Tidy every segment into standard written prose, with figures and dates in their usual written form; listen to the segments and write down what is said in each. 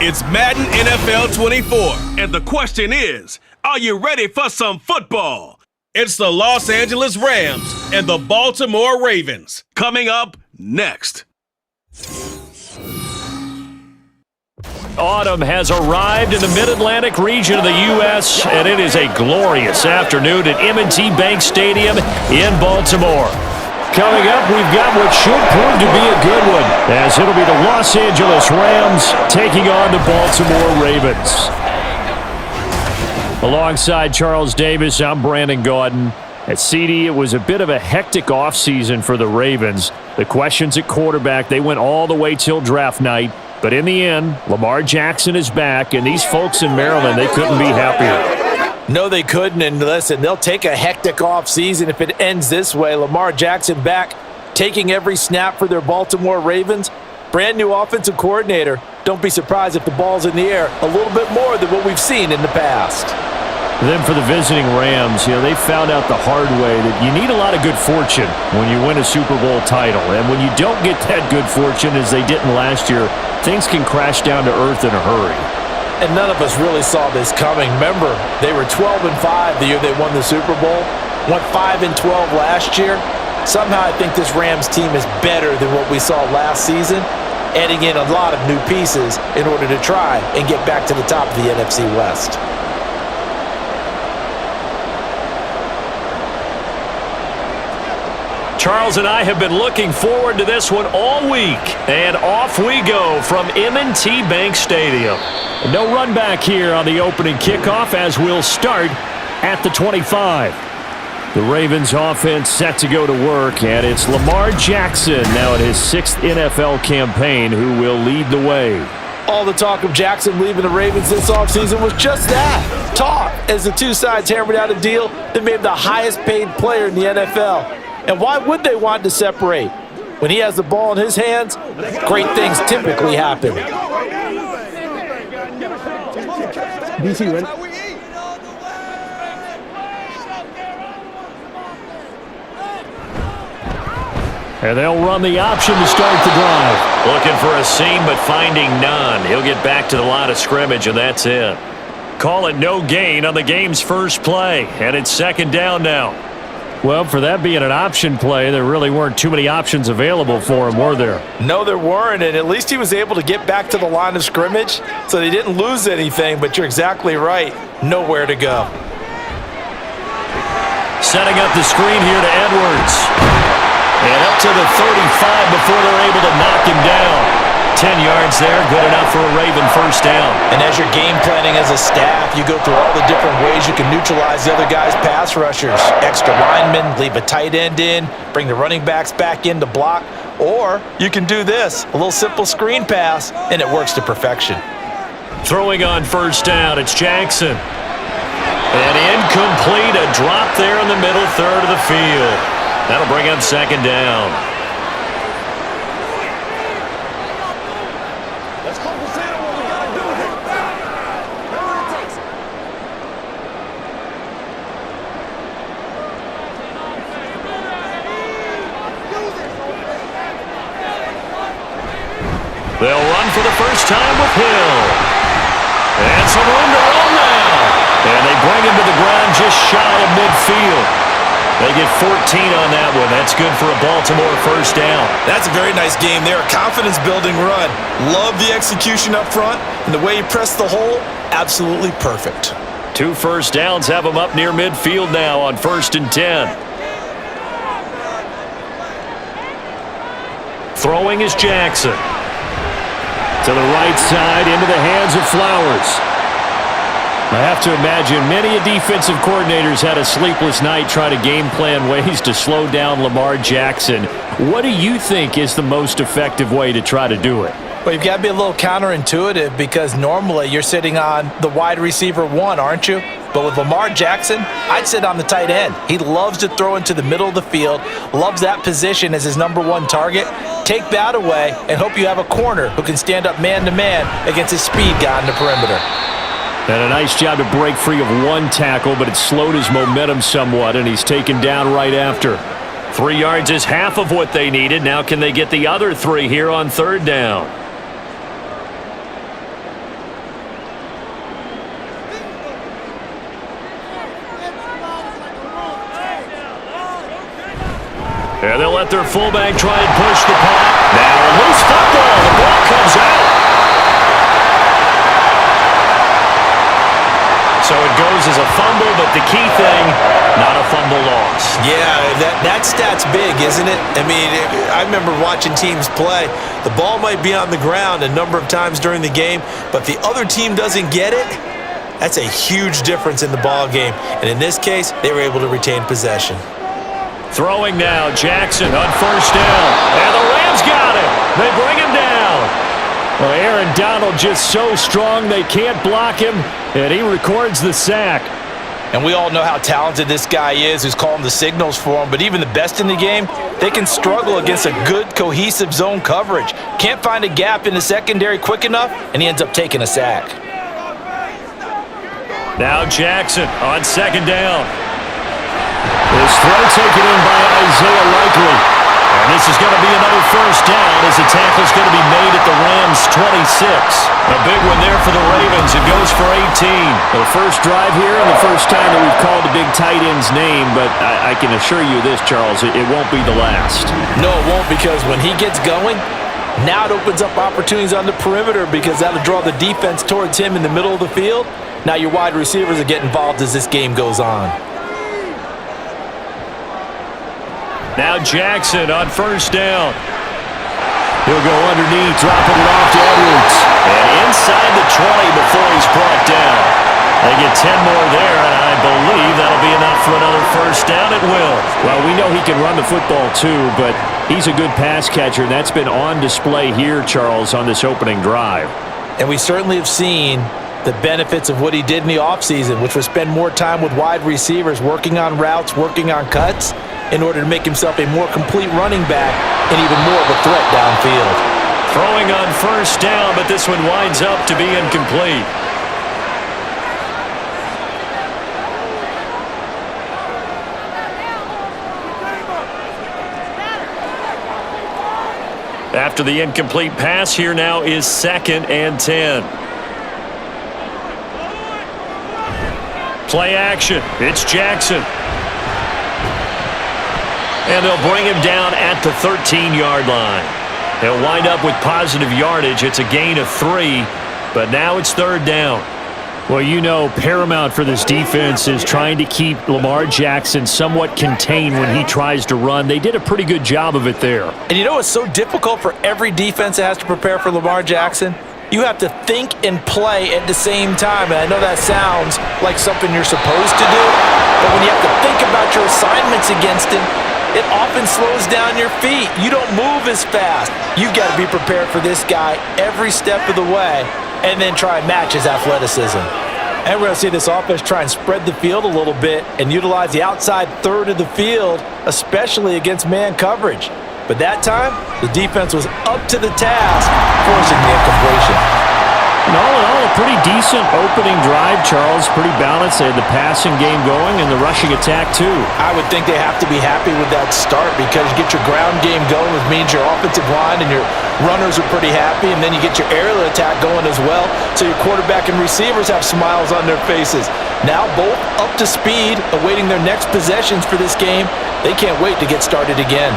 It's Madden NFL 24, and the question is, are you ready for some football? It's the Los Angeles Rams and the Baltimore Ravens. Coming up next. Autumn has arrived in the Mid-Atlantic region of the U.S., and it is a glorious afternoon at M&T Bank Stadium in Baltimore. Coming up, we've got what should prove to be a good one, as it'll be the Los Angeles Rams taking on the Baltimore Ravens. Alongside Charles Davis, I'm Brandon Gaudin. At CD, it was a bit of a hectic offseason for the Ravens. The questions at quarterback, they went all the way till draft night. But in the end, Lamar Jackson is back, and these folks in Maryland, they couldn't be happier. No, they couldn't, and listen, they'll take a hectic offseason if it ends this way. Lamar Jackson back, taking every snap for their Baltimore Ravens. Brand new offensive coordinator. Don't be surprised if the ball's in the air a little bit more than what we've seen in the past. Then for the visiting Rams, they found out the hard way that you need a lot of good fortune when you win a Super Bowl title. And when you don't get that good fortune, as they didn't last year, things can crash down to earth in a hurry. And none of us really saw this coming. Remember, they were 12-5 the year they won the Super Bowl. Went 5-12 last year. Somehow I think this Rams team is better than what we saw last season, adding in a lot of new pieces in order to try and get back to the top of the NFC West. Charles and I have been looking forward to this one all week, and off we go from M&T Bank Stadium. No run back here on the opening kickoff as we'll start at the 25. The Ravens offense set to go to work, and it's Lamar Jackson now in his 6th NFL campaign who will lead the way. All the talk of Jackson leaving the Ravens this offseason was just that, talk, as the two sides hammered out a deal that made him the highest paid player in the NFL. And why would they want to separate? When he has the ball in his hands, great things typically happen. DC, ready? And they'll run the option to start the drive. Looking for a seam, but finding none. He'll get back to the line of scrimmage, and that's it. Call it no gain on the game's first play, and it's second down now. Well, for that being an option play, there really weren't too many options available for him, were there? No, there weren't, and at least he was able to get back to the line of scrimmage, so they didn't lose anything, but you're exactly right. Nowhere to go. Setting up the screen here to Edwards. And up to the 35 before they're able to knock him down. 10 yards there, good enough for a Raven first down. And as you're game planning as a staff, you go through all the different ways you can neutralize the other guy's pass rushers. Extra linemen, leave a tight end in, bring the running backs back in to block. Or you can do this, a little simple screen pass, and it works to perfection. Throwing on first down, it's Jackson. And incomplete, a drop there in the middle third of the field. That'll bring up second down. They'll run for the first time with Hill. And some room to run now. And they bring him to the ground just shy of midfield. They get 14 on that one. That's good for a Baltimore first down. That's a very nice game there. A confidence-building run. Love the execution up front. And the way he pressed the hole, absolutely perfect. 2 first downs have him up near midfield now on 1st and 10. Throwing is Jackson. To the right side, into the hands of Flowers. I have to imagine many defensive coordinators had a sleepless night trying to game plan ways to slow down Lamar Jackson. What do you think is the most effective way to try to do it? Well, you've got to be a little counterintuitive because normally you're sitting on the wide receiver 1, aren't you? But with Lamar Jackson, I'd sit on the tight end. He loves to throw into the middle of the field, loves that position as his #1 target. Take that away and hope you have a corner who can stand up man-to-man against his speed guy on the perimeter. And a nice job to break free of 1 tackle, but it slowed his momentum somewhat, and he's taken down right after. 3 yards is half of what they needed. Now can they get the other 3 here on 3rd down? And they'll let their fullback try and push the punt. Now a loose football. The ball comes out. So it goes as a fumble, but the key thing, not a fumble loss. Yeah, that stat's big, isn't it? I mean, I remember watching teams play. The ball might be on the ground a number of times during the game, but if the other team doesn't get it, that's a huge difference in the ball game. And in this case, they were able to retain possession. Throwing now, Jackson on first down. And the Rams got it. They bring him down. Well, Aaron Donald just so strong they can't block him, and he records the sack. And we all know how talented this guy is who's calling the signals for him, but even the best in the game, they can struggle against a good, cohesive zone coverage. Can't find a gap in the secondary quick enough, and he ends up taking a sack. Now Jackson on second down. His throw taken in by Isaiah Likely. And this is going to be another first down as the tackle is going to be made at the Rams' 26. A big one there for the Ravens. It goes for 18. The first drive here and the first time that we've called a big tight end's name, but I can assure you this, Charles, it won't be the last. No, it won't, because when he gets going, now it opens up opportunities on the perimeter because that'll draw the defense towards him in the middle of the field. Now your wide receivers will get involved as this game goes on. Now Jackson on first down. He'll go underneath, dropping it off to Edwards. And inside the 20 before he's brought down. They get 10 more there, and I believe that'll be enough for another first down. It will. Well, we know he can run the football too, but he's a good pass catcher, and that's been on display here, Charles, on this opening drive. And we certainly have seen the benefits of what he did in the offseason, which was spend more time with wide receivers, working on routes, working on cuts, in order to make himself a more complete running back and even more of a threat downfield. Throwing on first down, but this one winds up to be incomplete. After the incomplete pass, here now is 2nd and 10. Play action. It's Jackson. And they'll bring him down at the 13-yard line. He'll wind up with positive yardage. It's a gain of 3, but now it's 3rd down. Well, you know, paramount for this defense is trying to keep Lamar Jackson somewhat contained when he tries to run. They did a pretty good job of it there. And you know it's so difficult for every defense that has to prepare for Lamar Jackson? You have to think and play at the same time. And I know that sounds like something you're supposed to do, but when you have to think about your assignments against him, it often slows down your feet. You don't move as fast. You've got to be prepared for this guy every step of the way and then try and match his athleticism. And we're going to see this offense try and spread the field a little bit and utilize the outside third of the field, especially against man coverage. But that time, the defense was up to the task, forcing the incompletion. And all in all, a pretty decent opening drive, Charles. Pretty balanced. They had the passing game going and the rushing attack, too. I would think they have to be happy with that start because you get your ground game going, which means your offensive line and your runners are pretty happy, and then you get your aerial attack going as well, so your quarterback and receivers have smiles on their faces. Now both up to speed, awaiting their next possessions for this game. They can't wait to get started again.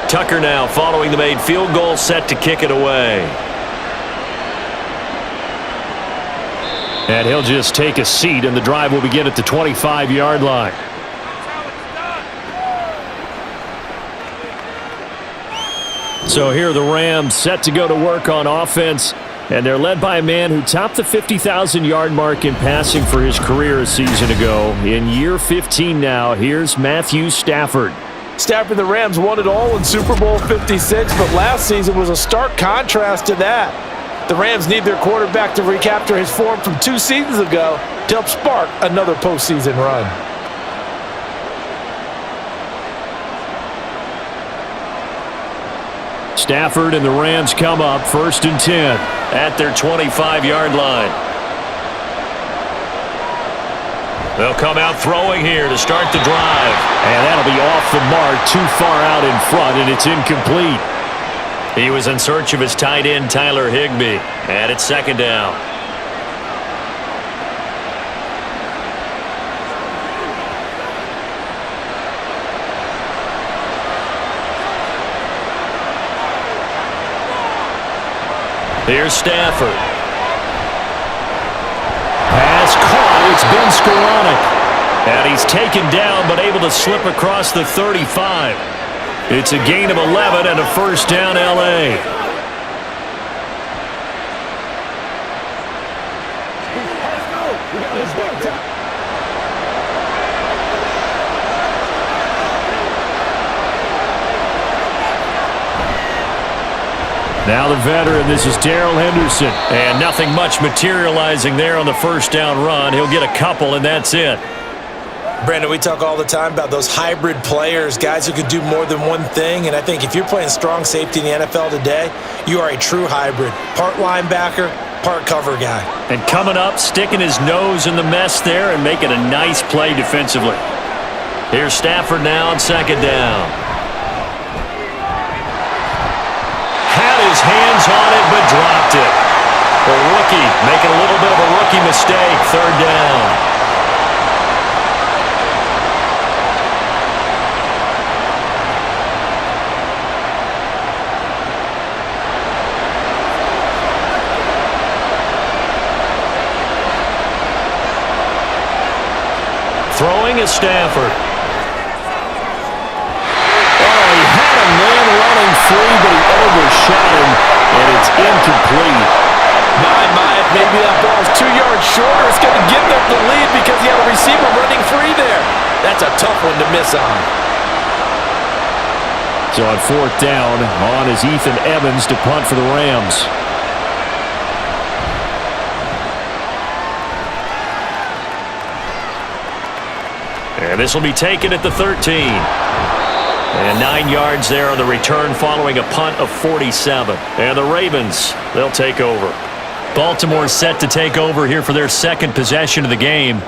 Tucker now following the made field goal, set to kick it away. And he'll just take a seat, and the drive will begin at the 25-yard line. So here are the Rams set to go to work on offense, and they're led by a man who topped the 50,000-yard mark in passing for his career a season ago. In year 15 now, here's Matthew Stafford. Stafford, the Rams won it all in Super Bowl 56, but last season was a stark contrast to that. The Rams need their quarterback to recapture his form from 2 seasons ago to help spark another postseason run. Stafford and the Rams come up 1st and 10 at their 25-yard line. They'll come out throwing here to start the drive. And that'll be off the mark, too far out in front, and it's incomplete. He was in search of his tight end, Tyler Higbee. And it's second down. Here's Stafford. Pass caught. It's been Skoranek. And he's taken down but able to slip across the 35. It's a gain of 11 and a first down, L.A. Now the veteran, this is Darrell Henderson. And nothing much materializing there on the first down run. He'll get a couple, and that's it. Brandon, we talk all the time about those hybrid players, guys who could do more than one thing. And I think if you're playing strong safety in the NFL today, you are a true hybrid. Part linebacker, part cover guy. And coming up, sticking his nose in the mess there and making a nice play defensively. Here's Stafford now on second down. Had his hands on it, but dropped it. The rookie making a little bit of a rookie mistake. Third down. Throwing is Stafford. Oh, he had a man running free, but he overshot him, and it's incomplete. My, if maybe that ball's 2 yards shorter, it's going to give them the lead because he had a receiver running free there. That's a tough one to miss on. So on fourth down, on is Ethan Evans to punt for the Rams. And this will be taken at the 13. And 9 yards there on the return following a punt of 47. And the Ravens, they'll take over. Baltimore set to take over here for their second possession of the game.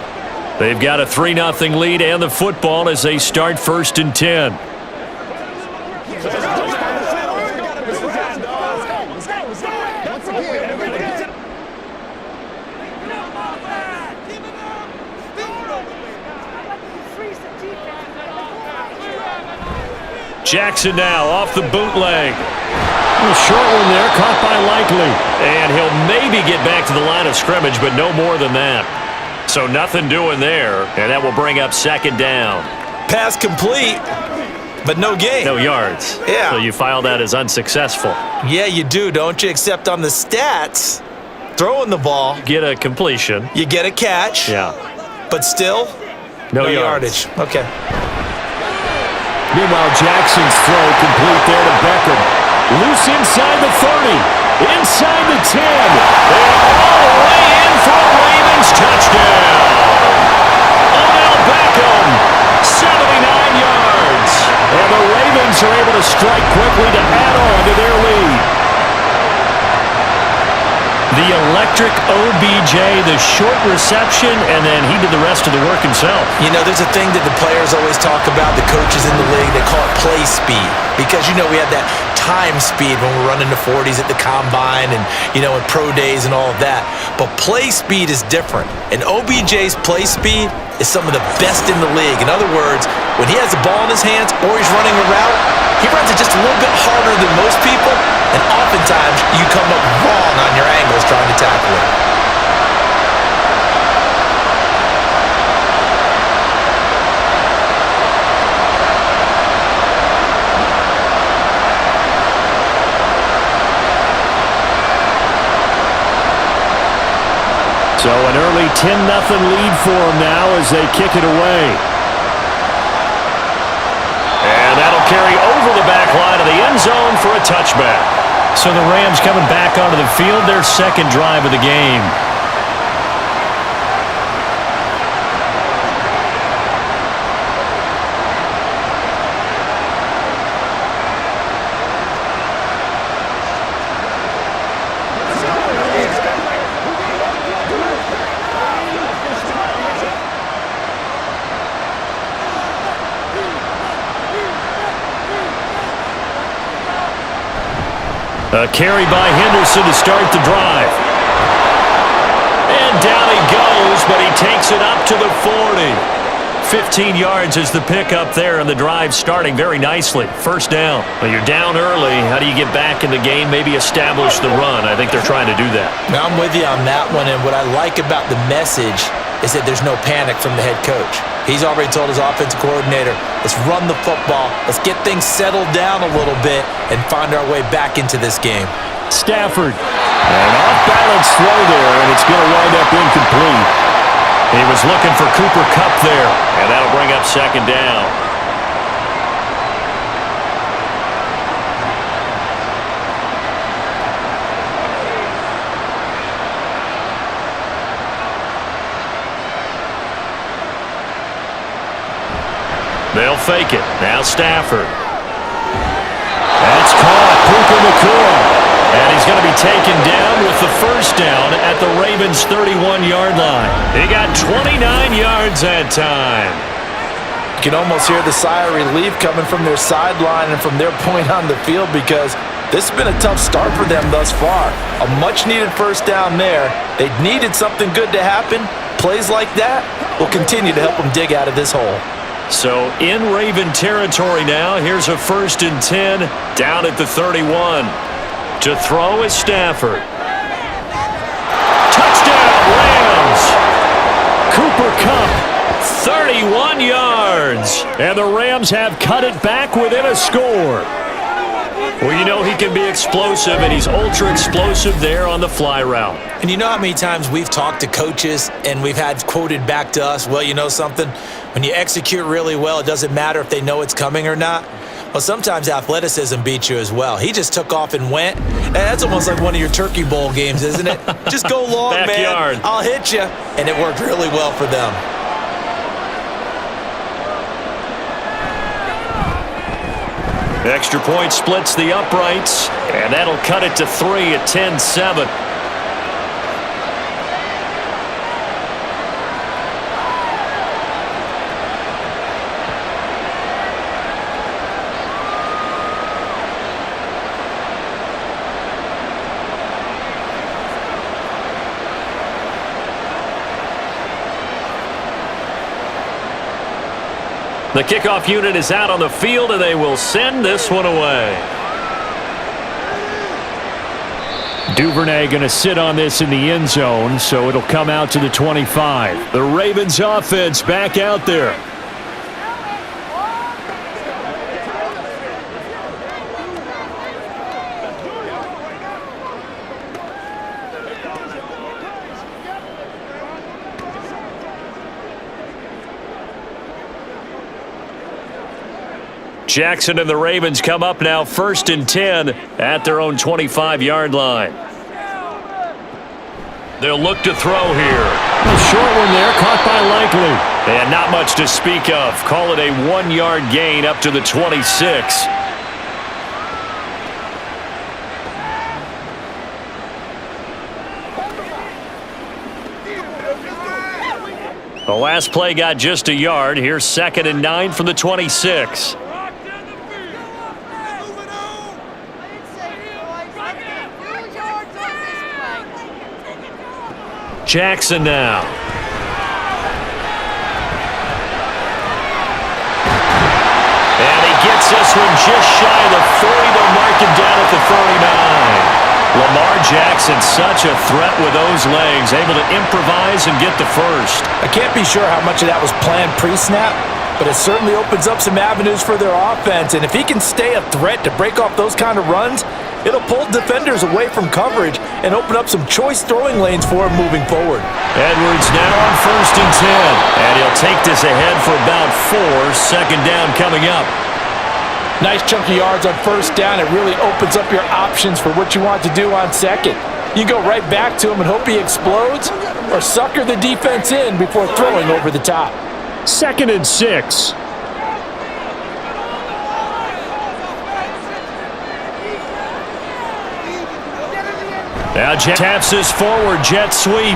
They've got a 3-0 lead and the football as they start first and 10. Jackson now off the bootleg. A short one there, caught by Likely. And he'll maybe get back to the line of scrimmage, but no more than that. So nothing doing there, and that will bring up second down. Pass complete, but no gain. No yards. Yeah. So you file that as unsuccessful. Yeah, you do, don't you? Except on the stats, throwing the ball, Get a completion. you get a catch, Yeah. but still, No yardage. Okay. Meanwhile, Jackson's throw complete there to Beckham. Loose inside the 30. Inside the 10. And all the way in for a Ravens touchdown. Odell Beckham, 79 yards. And the Ravens are able to strike quickly to add on to their lead. The electric OBJ, the short reception, and then he did the rest of the work himself. You know, there's a thing that the players always talk about, the coaches in the league, they call it play speed. Because, you know, we have that time speed when we're running the 40s at the combine and, you know, in pro days and all of that. But play speed is different. And OBJ's play speed is some of the best in the league. In other words, when he has the ball in his hands or he's running a route, he runs it just a little bit harder than most people, and oftentimes you come up wrong on your angles trying to tackle it. So an early 10-0 lead for them now as they kick it away. And that'll carry over the back line of the end zone for a touchback. So the Rams coming back onto the field, their second drive of the game. A carry by Henderson to start the drive. And down he goes, but he takes it up to the 40. 15 yards is the pickup there, and the drive starting very nicely. First down. Well, you're down early. How do you get back in the game, maybe establish the run? I think they're trying to do that. Now, I'm with you on that one, and what I like about the message is that there's no panic from the head coach. He's already told his offensive coordinator, let's run the football, let's get things settled down a little bit and find our way back into this game. Stafford. An off-balance throw there, and it's going to wind up incomplete. He was looking for Cooper Kupp there, and that'll bring up second down. They'll fake it. Now Stafford. That's caught. Puka Nacua. And he's going to be taken down with the first down at the Ravens' 31-yard line. He got 29 yards that time. You can almost hear the sigh of relief coming from their sideline and from their point on the field because this has been a tough start for them thus far. A much-needed first down there. They needed something good to happen. Plays like that will continue to help them dig out of this hole. So in Raven territory now, here's a 1st and 10 down at the 31. To throw is Stafford. Touchdown, Rams! Cooper Kupp, 31 yards. And the Rams have cut it back within a score. Well, you know he can be explosive, and he's ultra-explosive there on the fly route. And you know how many times we've talked to coaches and we've had quoted back to us, well, you know something? When you execute really well, it doesn't matter if they know it's coming or not. Well, sometimes athleticism beats you as well. He just took off and went. And that's almost like one of your Turkey Bowl games, isn't it? Just go long, Backyard. man. I'll hit you. And it worked really well for them. Extra point splits the uprights, and that'll cut it to 3 at 10-7. The kickoff unit is out on the field, and they will send this one away. Duvernay going to sit on this in the end zone, so it'll come out to the 25. The Ravens offense back out there. Jackson and the Ravens come up now 1st and 10 at their own 25-yard line. They'll look to throw here. A short one there, caught by Likely. And not much to speak of. Call it a 1-yard gain up to the 26. The last play got just a yard. Here's 2nd and 9 from the 26. Jackson now. And he gets this one just shy of the 40. They'll mark him down at the 39. Lamar Jackson, such a threat with those legs, able to improvise and get the first. I can't be sure how much of that was planned pre-snap, but it certainly opens up some avenues for their offense. And if he can stay a threat to break off those kind of runs, it'll pull defenders away from coverage and open up some choice throwing lanes for him moving forward. Edwards now on 1st and 10. And he'll take this ahead for about 4. 2nd down coming up. Nice chunky yards on 1st down. It really opens up your options for what you want to do on 2nd. You go right back to him and hope he explodes, or sucker the defense in before throwing over the top. 2nd and 6. Now taps this forward, jet sweep. 7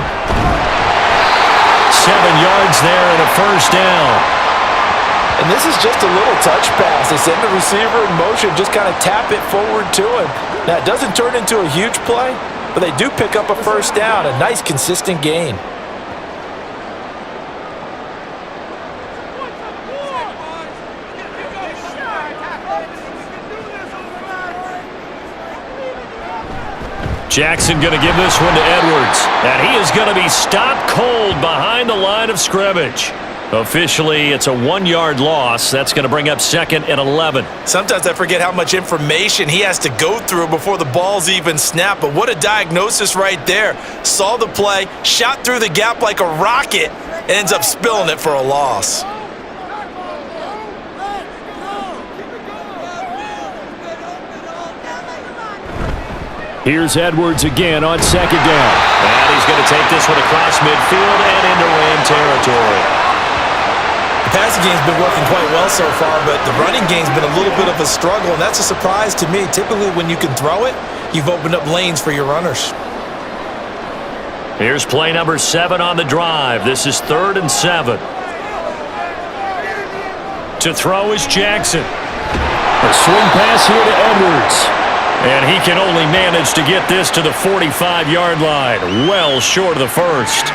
yards there and a 1st down. 2 And this is just a little touch pass. They send the receiver in motion, just kind of tap it forward to him. Now, it doesn't turn into a huge play, but they do pick up a first down, a nice, consistent gain. Jackson going to give this one to Edwards. And he is going to be stopped cold behind the line of scrimmage. Officially, it's a 1-yard loss. That's going to bring up 2nd and 11. Sometimes I forget how much information he has to go through before the ball's even snapped. But what a diagnosis right there. Saw the play, shot through the gap like a rocket, and ends up spilling it for a loss. Here's Edwards again on 2nd down. And he's going to take this one across midfield and into Ram territory. The passing game's been working quite well so far, but the running game's been a little bit of a struggle, and that's a surprise to me. Typically, when you can throw it, you've opened up lanes for your runners. Here's play number 7 on the drive. This is 3rd and 7. To throw is Jackson. A swing pass here to Edwards. And he can only manage to get this to the 45-yard line. Well short of the first.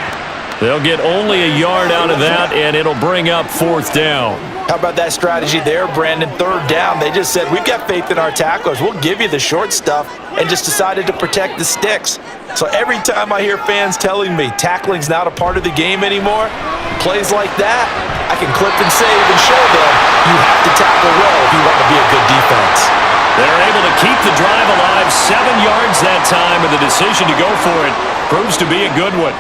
They'll get only a yard out of that, and it'll bring up 4th down. How about that strategy there, Brandon? 3rd down. They just said, we've got faith in our tacklers. We'll give you the short stuff, and just decided to protect the sticks. So every time I hear fans telling me tackling's not a part of the game anymore, plays like that, I can clip and save and show them you have to tackle well if you want to be a good defense. They're able to keep the drive alive. 7 yards that time, and the decision to go for it proves to be a good one.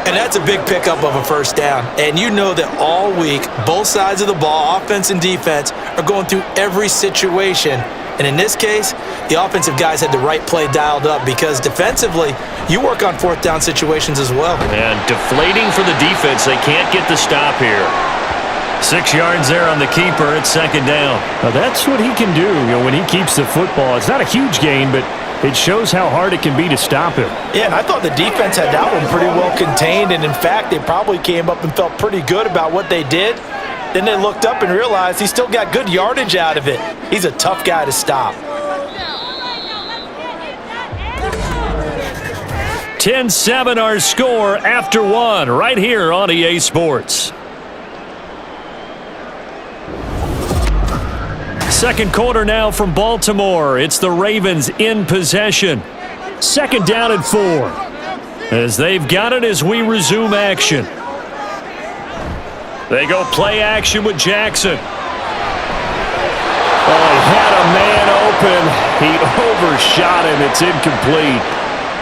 And that's a big pickup of a first down. And you know that all week, both sides of the ball, offense and defense, are going through every situation. And in this case, the offensive guys had the right play dialed up because defensively, you work on 4th down situations as well. And deflating for the defense. They can't get the stop here. 6 yards there on the keeper at 2nd down. Now that's what he can do, when he keeps the football. It's not a huge gain, but it shows how hard it can be to stop him. Yeah, and I thought the defense had that one pretty well contained, and in fact, they probably came up and felt pretty good about what they did. Then they looked up and realized he still got good yardage out of it. He's a tough guy to stop. 10-7 our score after 1 right here on EA Sports. Second quarter now from Baltimore. It's the Ravens in possession. 2nd down and 4. As they've got it as we resume action. They go play action with Jackson. Oh, he had a man open. He overshot him. It's incomplete.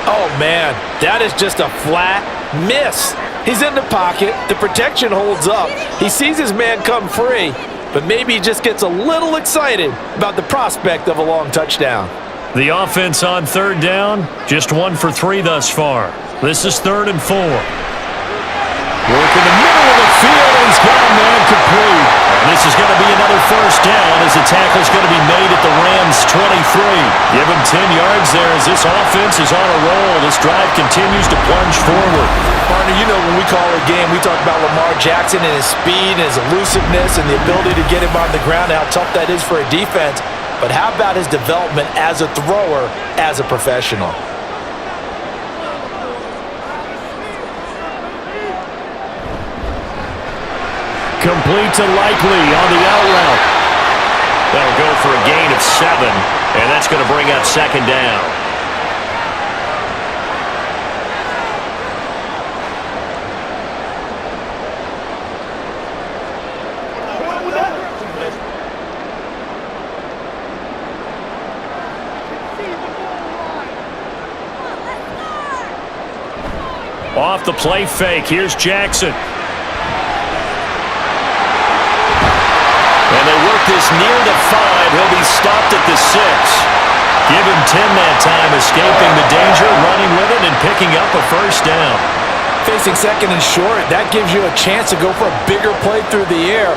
Oh, man, that is just a flat miss. He's in the pocket. The protection holds up. He sees his man come free. But maybe he just gets a little excited about the prospect of a long touchdown. The offense on 3rd down, just 1 for 3 thus far. This is 3rd and 4. Work in the middle of the field, and he's got a man complete. And this is going to be another first down as the tackle's going to be made at the Rams' 23. Give him 10 yards there as this offense is on a roll. This drive continues to plunge forward. Partner, you know when we call a game, we talk about Lamar Jackson and his speed and his elusiveness and the ability to get him on the ground and how tough that is for a defense. But how about his development as a thrower, as a professional? Complete to Likely on the out route. That'll go for a gain of 7, and that's going to bring up 2nd down. Off the play fake, here's Jackson. And they work this near the 5. He'll be stopped at the 6. Give him 10 that time, escaping the danger, running with it, and picking up a first down. Facing 2nd and short, that gives you a chance to go for a bigger play through the air.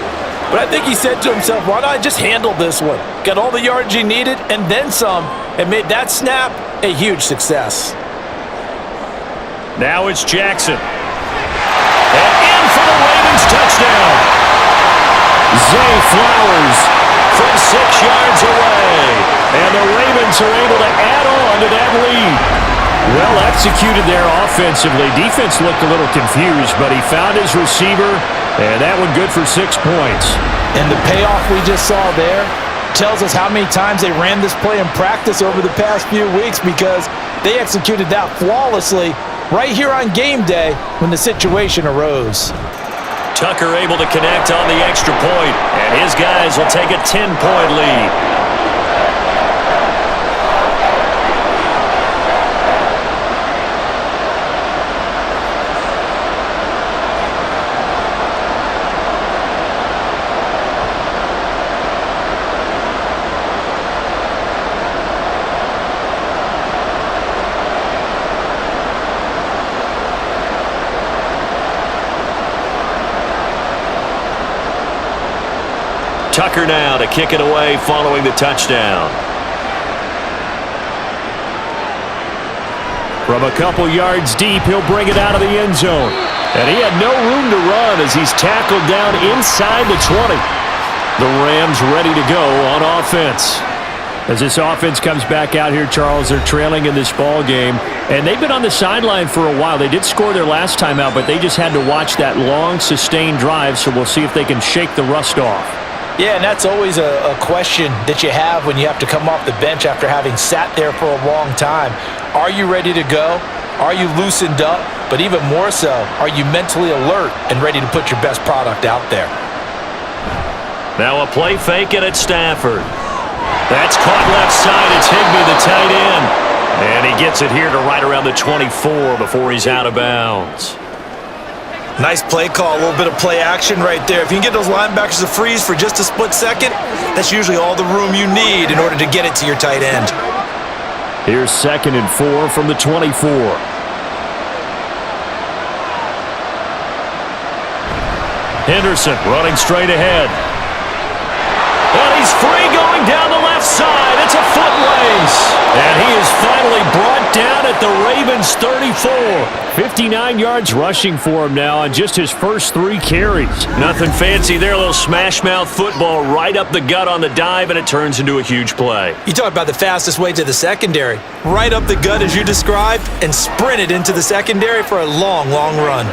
But I think he said to himself, why not just handle this one? Got all the yards he needed and then some, and made that snap a huge success. Now it's Jackson. And in for the Ravens touchdown. Zay Flowers from 6 yards away. And the Ravens are able to add on to that lead. Well executed there offensively. Defense looked a little confused, but he found his receiver, and that one good for 6 points. And the payoff we just saw there tells us how many times they ran this play in practice over the past few weeks, because they executed that flawlessly right here on game day when the situation arose. Tucker able to connect on the extra point, and his guys will take a 10-point lead. Tucker now to kick it away following the touchdown. From a couple yards deep, he'll bring it out of the end zone. And he had no room to run as he's tackled down inside the 20. The Rams ready to go on offense. As this offense comes back out here, Charles, they're trailing in this ball game. And they've been on the sideline for a while. They did score their last time out, but they just had to watch that long, sustained drive, so we'll see if they can shake the rust off. Yeah, and that's always a question that you have when you have to come off the bench after having sat there for a long time. Are you ready to go? Are you loosened up? But even more so, are you mentally alert and ready to put your best product out there? Now a play fake it at Stafford. That's caught left side. It's Higbee, the tight end. And he gets it here to right around the 24 before he's out of bounds. Nice play call, a little bit of play action right there. If you can get those linebackers to freeze for just a split second, that's usually all the room you need in order to get it to your tight end. Here's 2nd and 4 from the 24. Henderson running straight ahead. And he's free going down the left side. It's a foot race. And he is finally brought down at the Ravens 34. 59 yards rushing for him now on just his first 3 carries. Nothing fancy there. A little smash mouth football right up the gut on the dive, and it turns into a huge play. You talk about the fastest way to the secondary. Right up the gut as you described and sprinted into the secondary for a long, long run.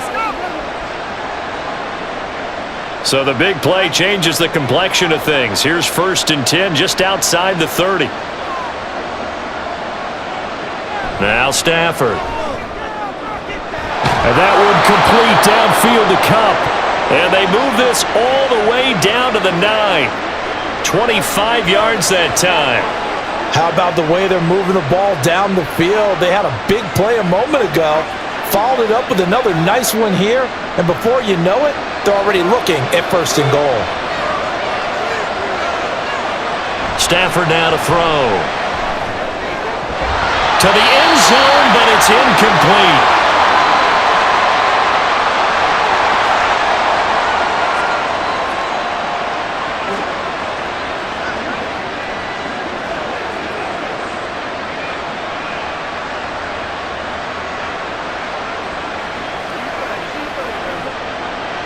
So the big play changes the complexion of things. Here's 1st and 10 just outside the 30. Now Stafford. And that one complete downfield to Kupp. And they move this all the way down to the 9. 25 yards that time. How about the way they're moving the ball down the field? They had a big play a moment ago. Followed it up with another nice one here. And before you know it, they're already looking at 1st and goal. Stafford now to throw. To the end zone, but it's incomplete.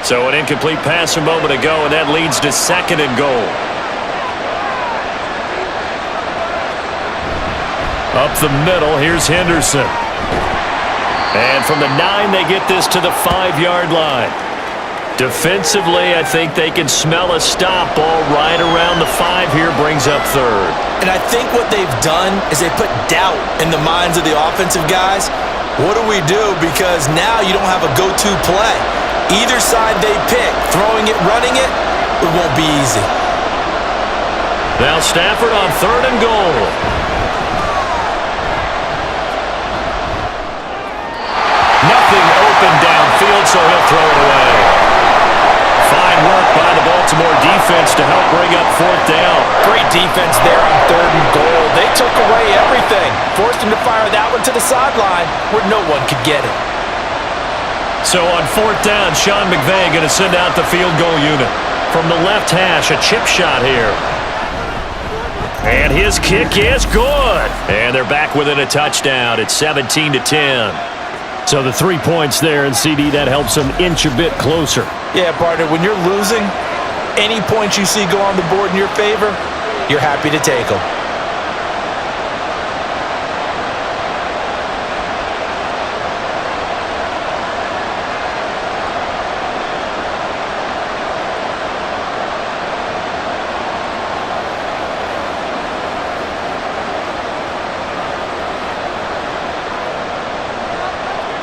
So an incomplete pass a moment ago, and that leads to 2nd and goal. Up the middle, here's Henderson. And from the 9, they get this to the 5-yard line. Defensively, I think they can smell a stop ball right around the 5 here, brings up 3rd. And I think what they've done is they put doubt in the minds of the offensive guys. What do we do? Because now you don't have a go-to play. Either side they pick, throwing it, running it, it won't be easy. Now Stafford on 3rd and goal. Nothing open downfield, so he'll throw it away. Fine work by the Baltimore defense to help bring up 4th down. Great defense there on 3rd and goal. They took away everything, forced him to fire that one to the sideline where no one could get it. So on 4th down, Sean McVay going to send out the field goal unit. From the left hash, a chip shot here. And his kick is good. And they're back within a touchdown. It's 17-10. So the 3 points there, and CD, that helps them inch a bit closer. Yeah, partner, when you're losing, Any points you see go on the board in your favor, you're happy to take them.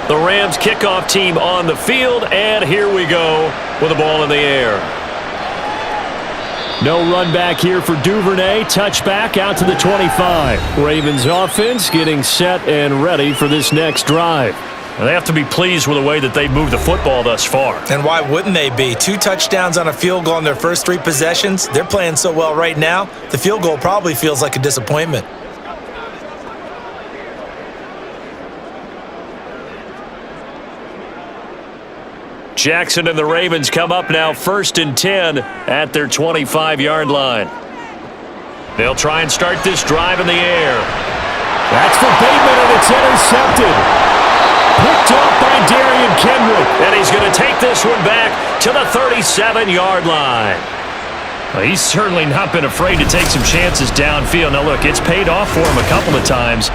The Rams kickoff team on the field, and here we go with the ball in the air. No run back here for Duvernay. Touchback out to the 25. Ravens offense getting set and ready for this next drive. They have to be pleased with the way that they've moved the football thus far. And why wouldn't they be? 2 touchdowns on a field goal in their first 3 possessions. They're playing so well right now, the field goal probably feels like a disappointment. Jackson and the Ravens come up now 1st and 10 at their 25-yard line. They'll try and start this drive in the air. That's for Bateman, and it's intercepted. Picked off by Darian Kenwood. And he's going to take this one back to the 37-yard line. Well, he's certainly not been afraid to take some chances downfield. Now, look, it's paid off for him a couple of times.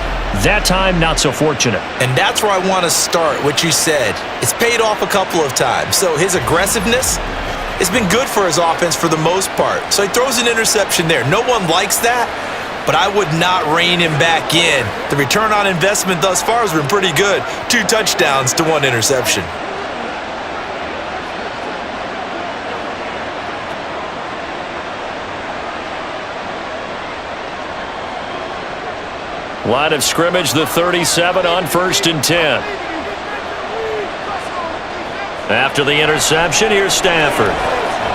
That time, not so fortunate. And that's where I want to start, what you said. It's paid off a couple of times. So his aggressiveness has been good for his offense for the most part. So he throws an interception there. No one likes that, but I would not rein him back in. The return on investment thus far has been pretty good. 2 touchdowns to 1 interception. Line of scrimmage, the 37 on 1st and 10. After the interception, here's Stafford.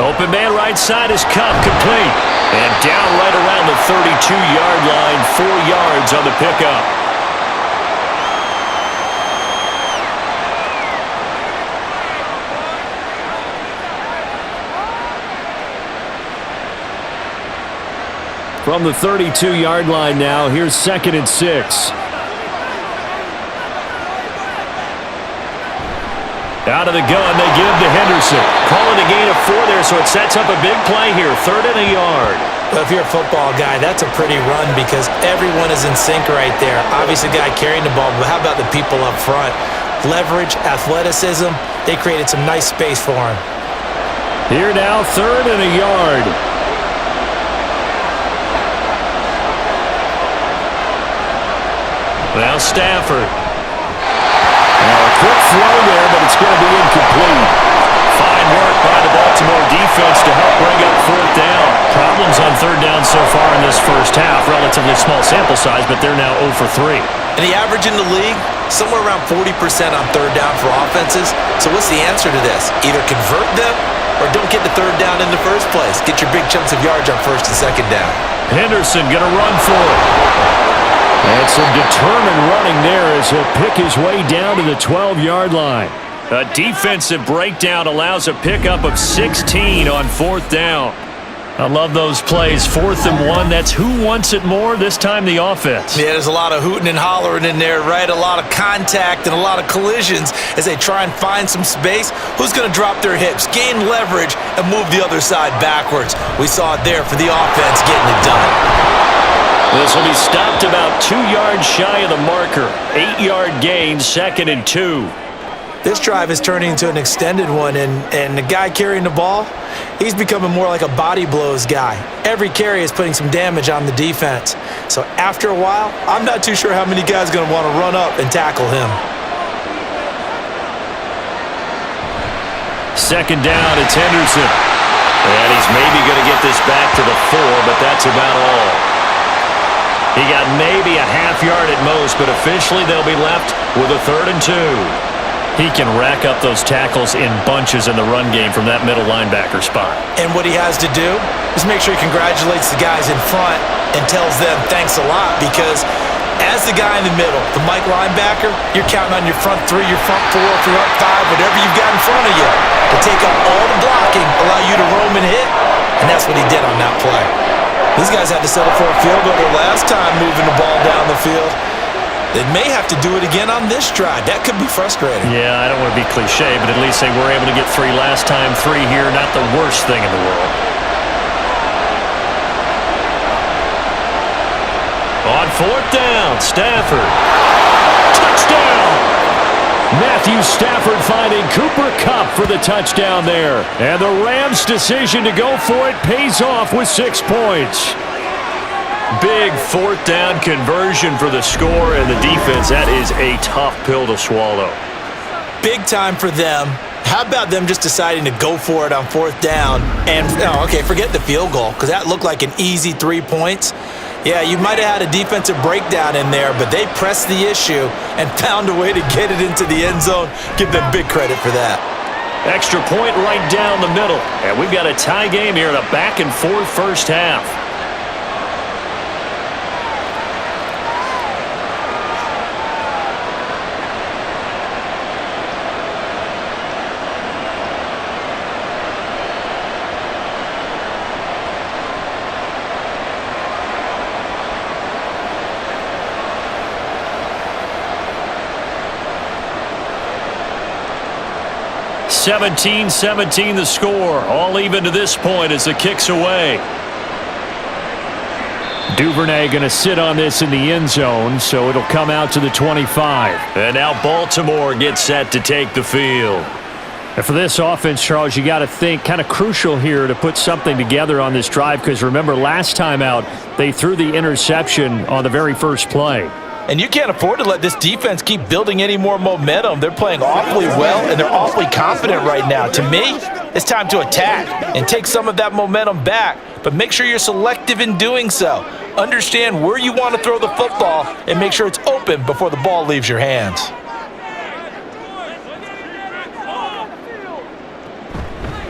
Open man right side is Cup, complete. And down right around the 32-yard line, 4 yards on the pickup. From the 32-yard line now, here's 2nd and 6. Out of the gun, they give to Henderson. Calling a gain of 4 there, so it sets up a big play here. 3rd and a yard. Well, if you're a football guy, that's a pretty run because everyone is in sync right there. Obviously, the guy carrying the ball, but how about the people up front? Leverage, athleticism, they created some nice space for him. Here now, 3rd and a yard. Now Stafford. A quick throw there, but it's going to be incomplete. Fine work by the Baltimore defense to help bring up 4th down. Problems on 3rd down so far in this first half. Relatively small sample size, but they're now 0 for 3. And the average in the league, somewhere around 40% on 3rd down for offenses. So what's the answer to this? Either convert them or don't get the 3rd down in the first place. Get your big chunks of yards on 1st and 2nd down. Henderson going to run for it. And some determined running there as he'll pick his way down to the 12-yard line. A defensive breakdown allows a pickup of 16 on 4th down. I love those plays. 4th and 1. That's who wants it more, this time the offense. Yeah, there's a lot of hooting and hollering in there, right? A lot of contact and a lot of collisions as they try and find some space. Who's going to drop their hips, gain leverage, and move the other side backwards? We saw it there for the offense getting it done. This will be stopped about 2 yards shy of the marker. 8-yard gain, 2nd and 2. This drive is turning into an extended one, and the guy carrying the ball, he's becoming more like a body blows guy. Every carry is putting some damage on the defense. So after a while, I'm not too sure how many guys are going to want to run up and tackle him. 2nd down, it's Henderson. And he's maybe going to get this back to the 4, but that's about all. He got maybe a half yard at most, but officially they'll be left with a 3rd and 2. He can rack up those tackles in bunches in the run game from that middle linebacker spot. And what he has to do is make sure he congratulates the guys in front and tells them thanks a lot, because as the guy in the middle, the Mike linebacker, you're counting on your front 3, your front 4, your front 5, whatever you've got in front of you to take up all the blocking, allow you to roam and hit, and that's what he did on that play. These guys had to settle for a field goal their last time moving the ball down the field. They may have to do it again on this drive. That could be frustrating. Yeah, I don't want to be cliche, but at least they were able to get 3 last time. 3 here, not the worst thing in the world. 4th down. Stafford. Touchdown! Matthew Stafford finding Cooper Kupp for the touchdown there. And the Rams' decision to go for it pays off with 6 points. Big 4th down conversion for the score, and the defense, that is a tough pill to swallow. Big time for them. How about them just deciding to go for it on 4th down? And, forget the field goal, because that looked like an easy 3 points. Yeah, you might have had a defensive breakdown in there, but they pressed the issue and found a way to get it into the end zone. Give them big credit for that. Extra point right down the middle. And we've got a tie game here in a back-and-forth first half. (17-17) the score. All even to this point as the kick's away. Duvernay going to sit on this in the end zone, so it'll come out to the 25. And now Baltimore gets set to take the field. And for this offense, Charles, you got to think kind of crucial here to put something together on this drive, because remember last time out they threw the interception on the very first play. And you can't afford to let this defense keep building any more momentum. They're playing awfully well, and they're awfully confident right now. To me, it's time to attack and take some of that momentum back, but make sure you're selective in doing so. Understand where you want to throw the football and make sure it's open before the ball leaves your hands.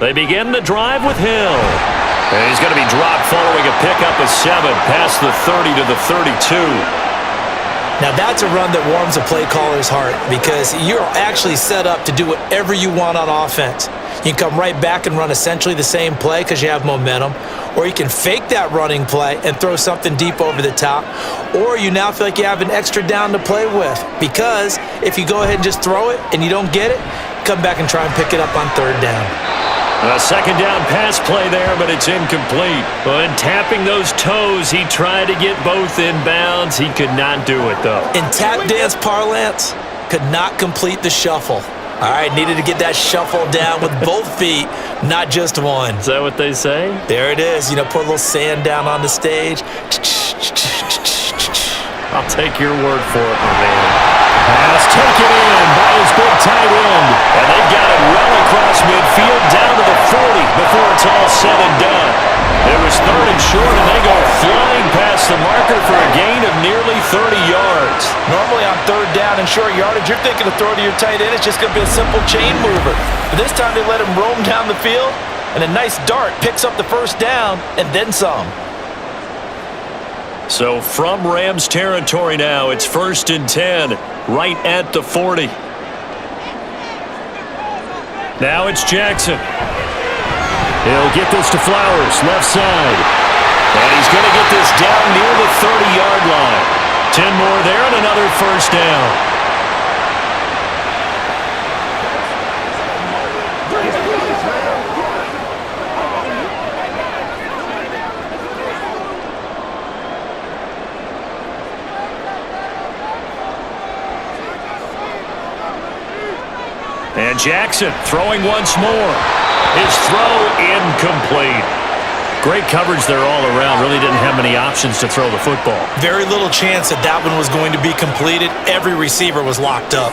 They begin the drive with Hill. And he's going to be dropped following a pickup of 7 past the 30 to the 32. Now that's a run that warms a play caller's heart, because you're actually set up to do whatever you want on offense. You can come right back and run essentially the same play because you have momentum, or you can fake that running play and throw something deep over the top, or you now feel like you have an extra down to play with, because if you go ahead and just throw it and you don't get it, come back and try and pick it up on 3rd down. A 2nd down pass play there, but it's incomplete. But tapping those toes, he tried to get both in bounds. He could not do it, though. In tap dance parlance, could not complete the shuffle. All right, needed to get that shuffle down with both feet, not just one. Is that what they say? There it is. Put a little sand down on the stage. I'll take your word for it, my man. Pass taken in by his big tight end. And they've got it well across midfield down to the 40 before it's all said and done. It was 3rd and short, and they go flying past the marker for a gain of nearly 30 yards. Normally on 3rd down and short yardage, you're thinking to throw to your tight end. It's just going to be a simple chain mover. But this time they let him roam down the field, and a nice dart picks up the 1st down and then some. So from Rams territory now, it's 1st and 10, right at the 40. Now it's Jackson. He'll get this to Flowers, left side. And he's going to get this down near the 30-yard line. 10 more there and another 1st down. And Jackson throwing once more. His throw incomplete. Great coverage there all around. Really didn't have many options to throw the football. Very little chance that that one was going to be completed. Every receiver was locked up.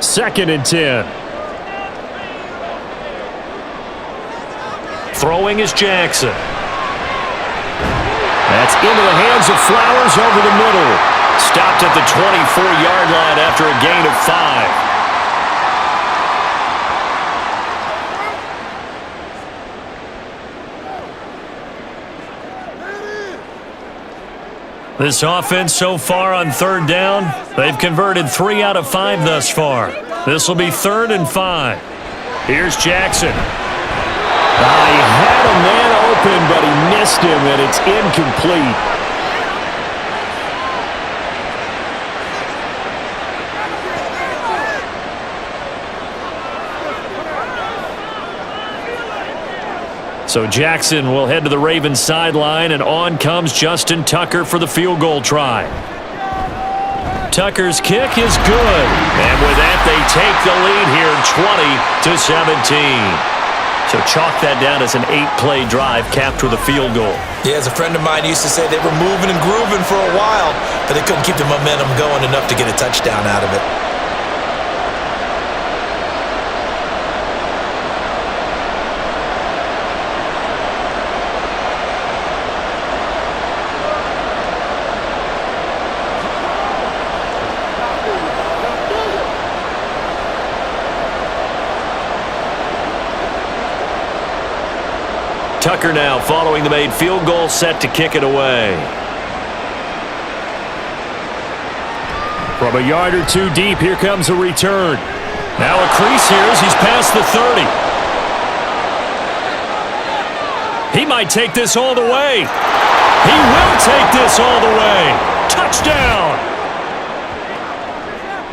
2nd and 10. Throwing is Jackson. That's into the hands of Flowers over the middle. Stopped at the 24-yard line after a gain of 5. This offense so far on 3rd down, they've converted 3 out of 5 thus far. This will be 3rd and 5. Here's Jackson. He had a man open, but he missed him, and it's incomplete. So Jackson will head to the Ravens sideline, and on comes Justin Tucker for the field goal try. Tucker's kick is good. And with that, they take the lead here 20-17. So chalk that down as an 8-play drive capped with a field goal. Yeah, as a friend of mine used to say, they were moving and grooving for a while, but they couldn't keep the momentum going enough to get a touchdown out of it. Tucker now following the made field goal, set to kick it away. From a yard or two deep, here comes a return. Now a crease here as he's past the 30. He might take this all the way. He will take this all the way. Touchdown!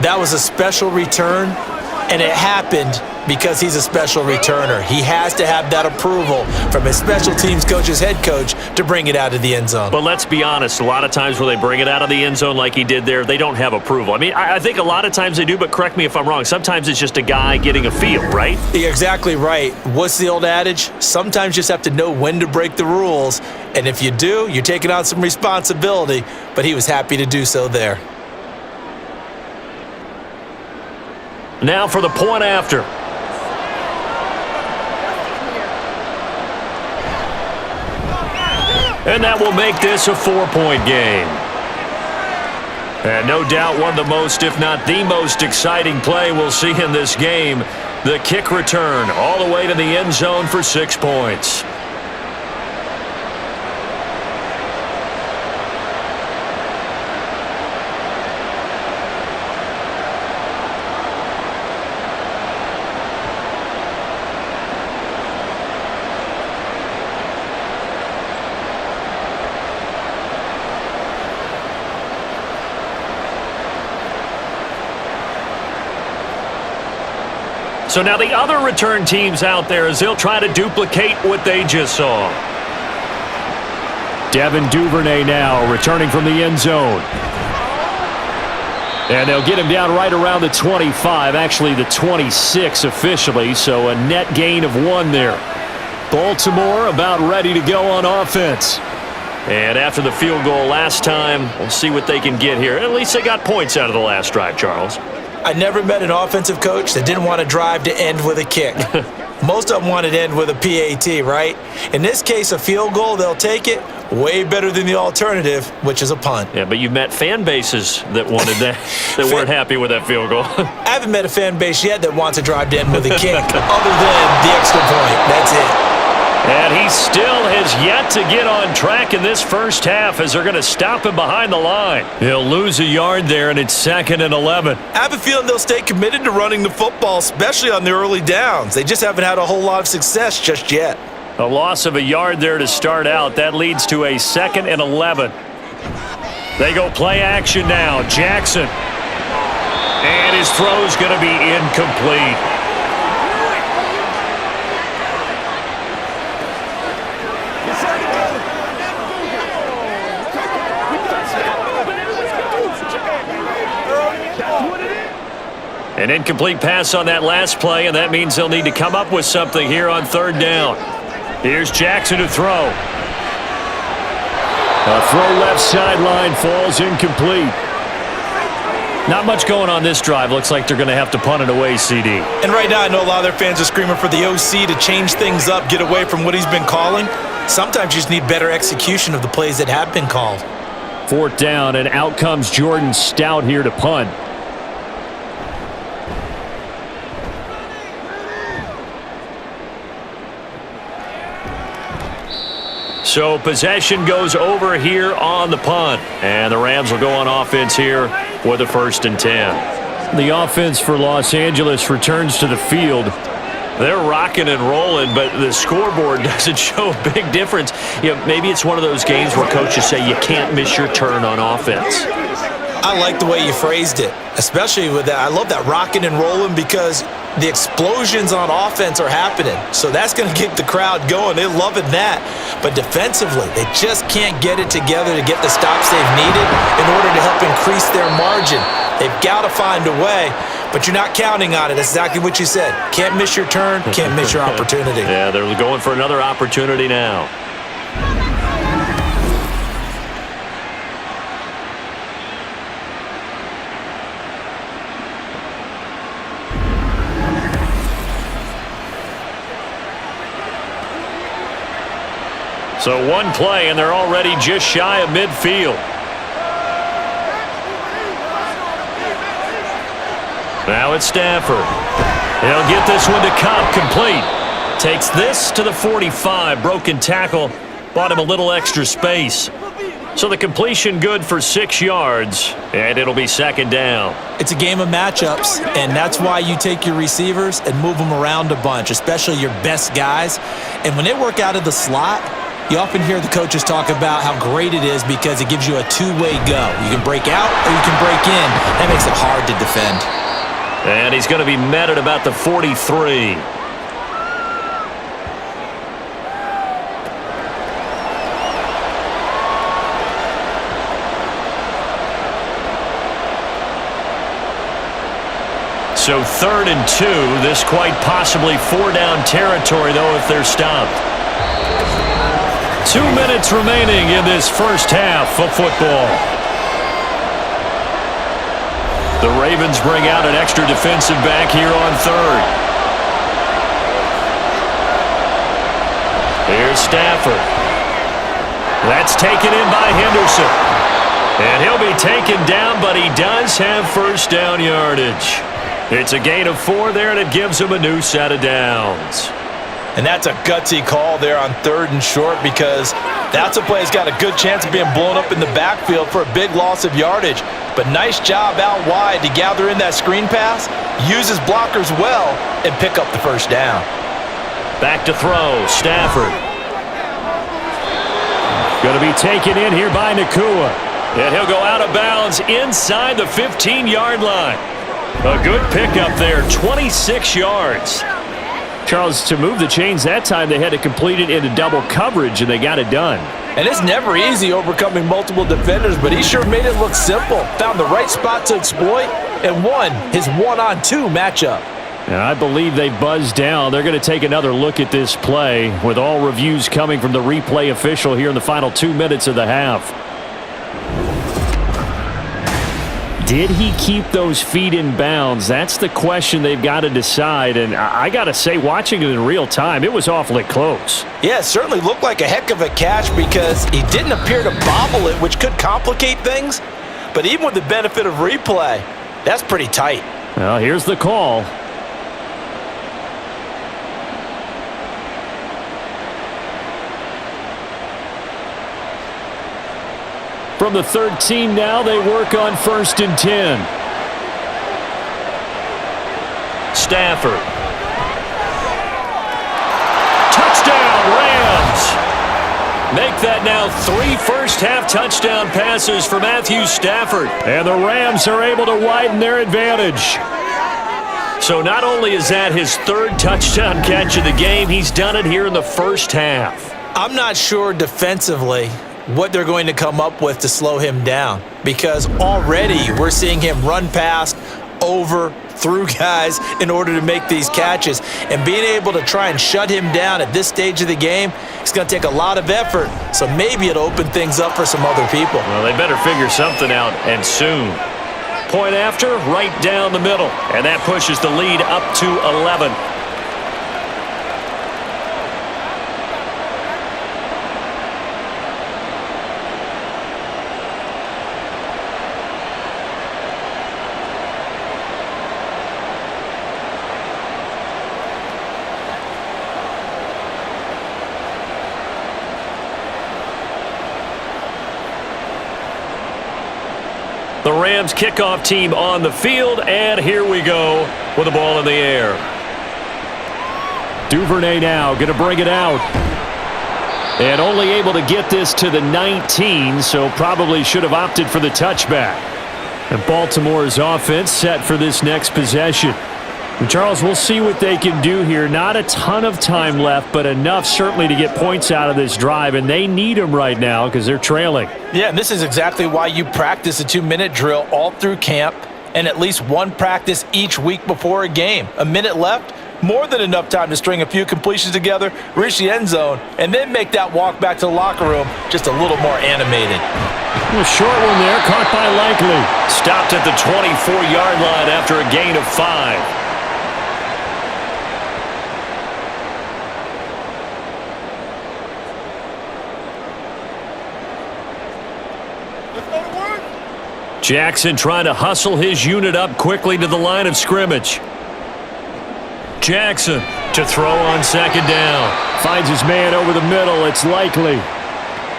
That was a special return, and it happened because he's a special returner. He has to have that approval from his special teams coach's head coach to bring it out of the end zone. But let's be honest, a lot of times when they bring it out of the end zone like he did there, they don't have approval. I mean, I think a lot of times they do, but correct me if I'm wrong. Sometimes it's just a guy getting a feel, right? You're exactly right. What's the old adage? Sometimes you just have to know when to break the rules, and if you do, you're taking on some responsibility, but he was happy to do so there. Now for the point after. And that will make this a 4-point game. And no doubt one of the most, if not the most exciting play we'll see in this game. The kick return all the way to the end zone for 6 points. So now the other return teams out there as they'll try to duplicate what they just saw. Devin Duvernay now returning from the end zone. And they'll get him down right around the 25, actually the 26 officially, so a net gain of 1 there. Baltimore about ready to go on offense. And after the field goal last time, we'll see what they can get here. At least they got points out of the last drive, Charles. I never met an offensive coach that didn't want to drive to end with a kick. Most of them wanted to end with a PAT, right? In this case, a field goal, they'll take it. Way better than the alternative, which is a punt. Yeah, but you've met fan bases that wanted that, that weren't happy with that field goal. I haven't met a fan base yet that wants to drive to end with a kick, other than the extra point. That's it. And he still has yet to get on track in this first half as they're going to stop him behind the line. He'll lose a yard there, and it's 2nd and 11. I have a feeling they'll stay committed to running the football, especially on the early downs. They just haven't had a whole lot of success just yet. A loss of a yard there to start out. That leads to a 2nd and 11. They go play action now. Jackson. And his throw's going to be incomplete. An incomplete pass on that last play, and that means they'll need to come up with something here on 3rd down. Here's Jackson to throw. A throw left sideline falls incomplete. Not much going on this drive. Looks like they're going to have to punt it away, CD. And right now I know a lot of their fans are screaming for the OC to change things up, get away from what he's been calling. Sometimes you just need better execution of the plays that have been called. 4th down, and out comes Jordan Stout here to punt. So possession goes over here on the punt. And the Rams will go on offense here with a 1st and 10. The offense for Los Angeles returns to the field. They're rocking and rolling, but the scoreboard doesn't show a big difference. You know, maybe it's one of those games where coaches say you can't miss your turn on offense. I like the way you phrased it, especially with that. I love that rocking and rolling because the explosions on offense are happening. So that's going to get the crowd going. They're loving that. But defensively, they just can't get it together to get the stops they've needed in order to help increase their margin. They've got to find a way, but you're not counting on it. That's exactly what you said. Can't miss your turn, can't miss your opportunity. Yeah, they're going for another opportunity now. So one play, and they're already just shy of midfield. Now it's Stafford. He'll get this one to Cobb complete. Takes this to the 45. Broken tackle. Bought him a little extra space. So the completion good for 6 yards, and it'll be second down. It's a game of matchups, and that's why you take your receivers and move them around a bunch, especially your best guys. And when they work out of the slot, you often hear the coaches talk about how great it is because it gives you a two-way go. You can break out or you can break in. That makes it hard to defend. And he's going to be met at about the 43. So 3rd and 2. This quite possibly 4-down territory, though, if they're stopped. 2 minutes remaining in this first half of football. The Ravens bring out an extra defensive back here on 3rd. Here's Stafford. That's taken in by Henderson. And he'll be taken down, but he does have first down yardage. It's a gain of 4 there, and it gives him a new set of downs. And that's a gutsy call there on 3rd and short because that's a play that's got a good chance of being blown up in the backfield for a big loss of yardage. But nice job out wide to gather in that screen pass, use his blockers well, and pick up the first down. Back to throw, Stafford. Going to be taken in here by Nakua. And he'll go out of bounds inside the 15-yard line. A good pickup there, 26 yards. Charles, to move the chains that time, they had to complete it into double coverage, and they got it done. And it's never easy overcoming multiple defenders, but he sure made it look simple. Found the right spot to exploit and won his 1-on-2 matchup. And I believe they buzzed down. They're going to take another look at this play with all reviews coming from the replay official here in the final 2 minutes of the half. Did he keep those feet in bounds? That's the question they've got to decide. And I got to say, watching it in real time, it was awfully close. Yeah, it certainly looked like a heck of a catch because he didn't appear to bobble it, which could complicate things. But even with the benefit of replay, that's pretty tight. Well, here's the call. From the 13 now, they work on 1st and 10. Stafford. Touchdown, Rams. Make that now 3 first-half touchdown passes for Matthew Stafford. And the Rams are able to widen their advantage. So not only is that his 3rd touchdown catch of the game, he's done it here in the first half. I'm not sure defensively what they're going to come up with to slow him down because already we're seeing him run past, over, through guys in order to make these catches. And being able to try and shut him down at this stage of the game, it's going to take a lot of effort. So maybe it'll open things up for some other people. Well, they better figure something out, and soon. Point after, right down the middle. And that pushes the lead up to 11. The Rams kickoff team on the field, and here we go with the ball in the air. Duvernay now going to bring it out. And only able to get this to the 19, so probably should have opted for the touchback. And Baltimore's offense set for this next possession. And Charles, we'll see what they can do here. Not a ton of time left, but enough certainly to get points out of this drive, and they need them right now because they're trailing. Yeah, and this is exactly why you practice a 2-minute drill all through camp and at least one practice each week before a game. A minute left, more than enough time to string a few completions together, reach the end zone, and then make that walk back to the locker room just a little more animated. A short one there, caught by Likely. Stopped at the 24-yard line after a gain of 5. Jackson trying to hustle his unit up quickly to the line of scrimmage. Jackson to throw on second down. Finds his man over the middle. It's Likely.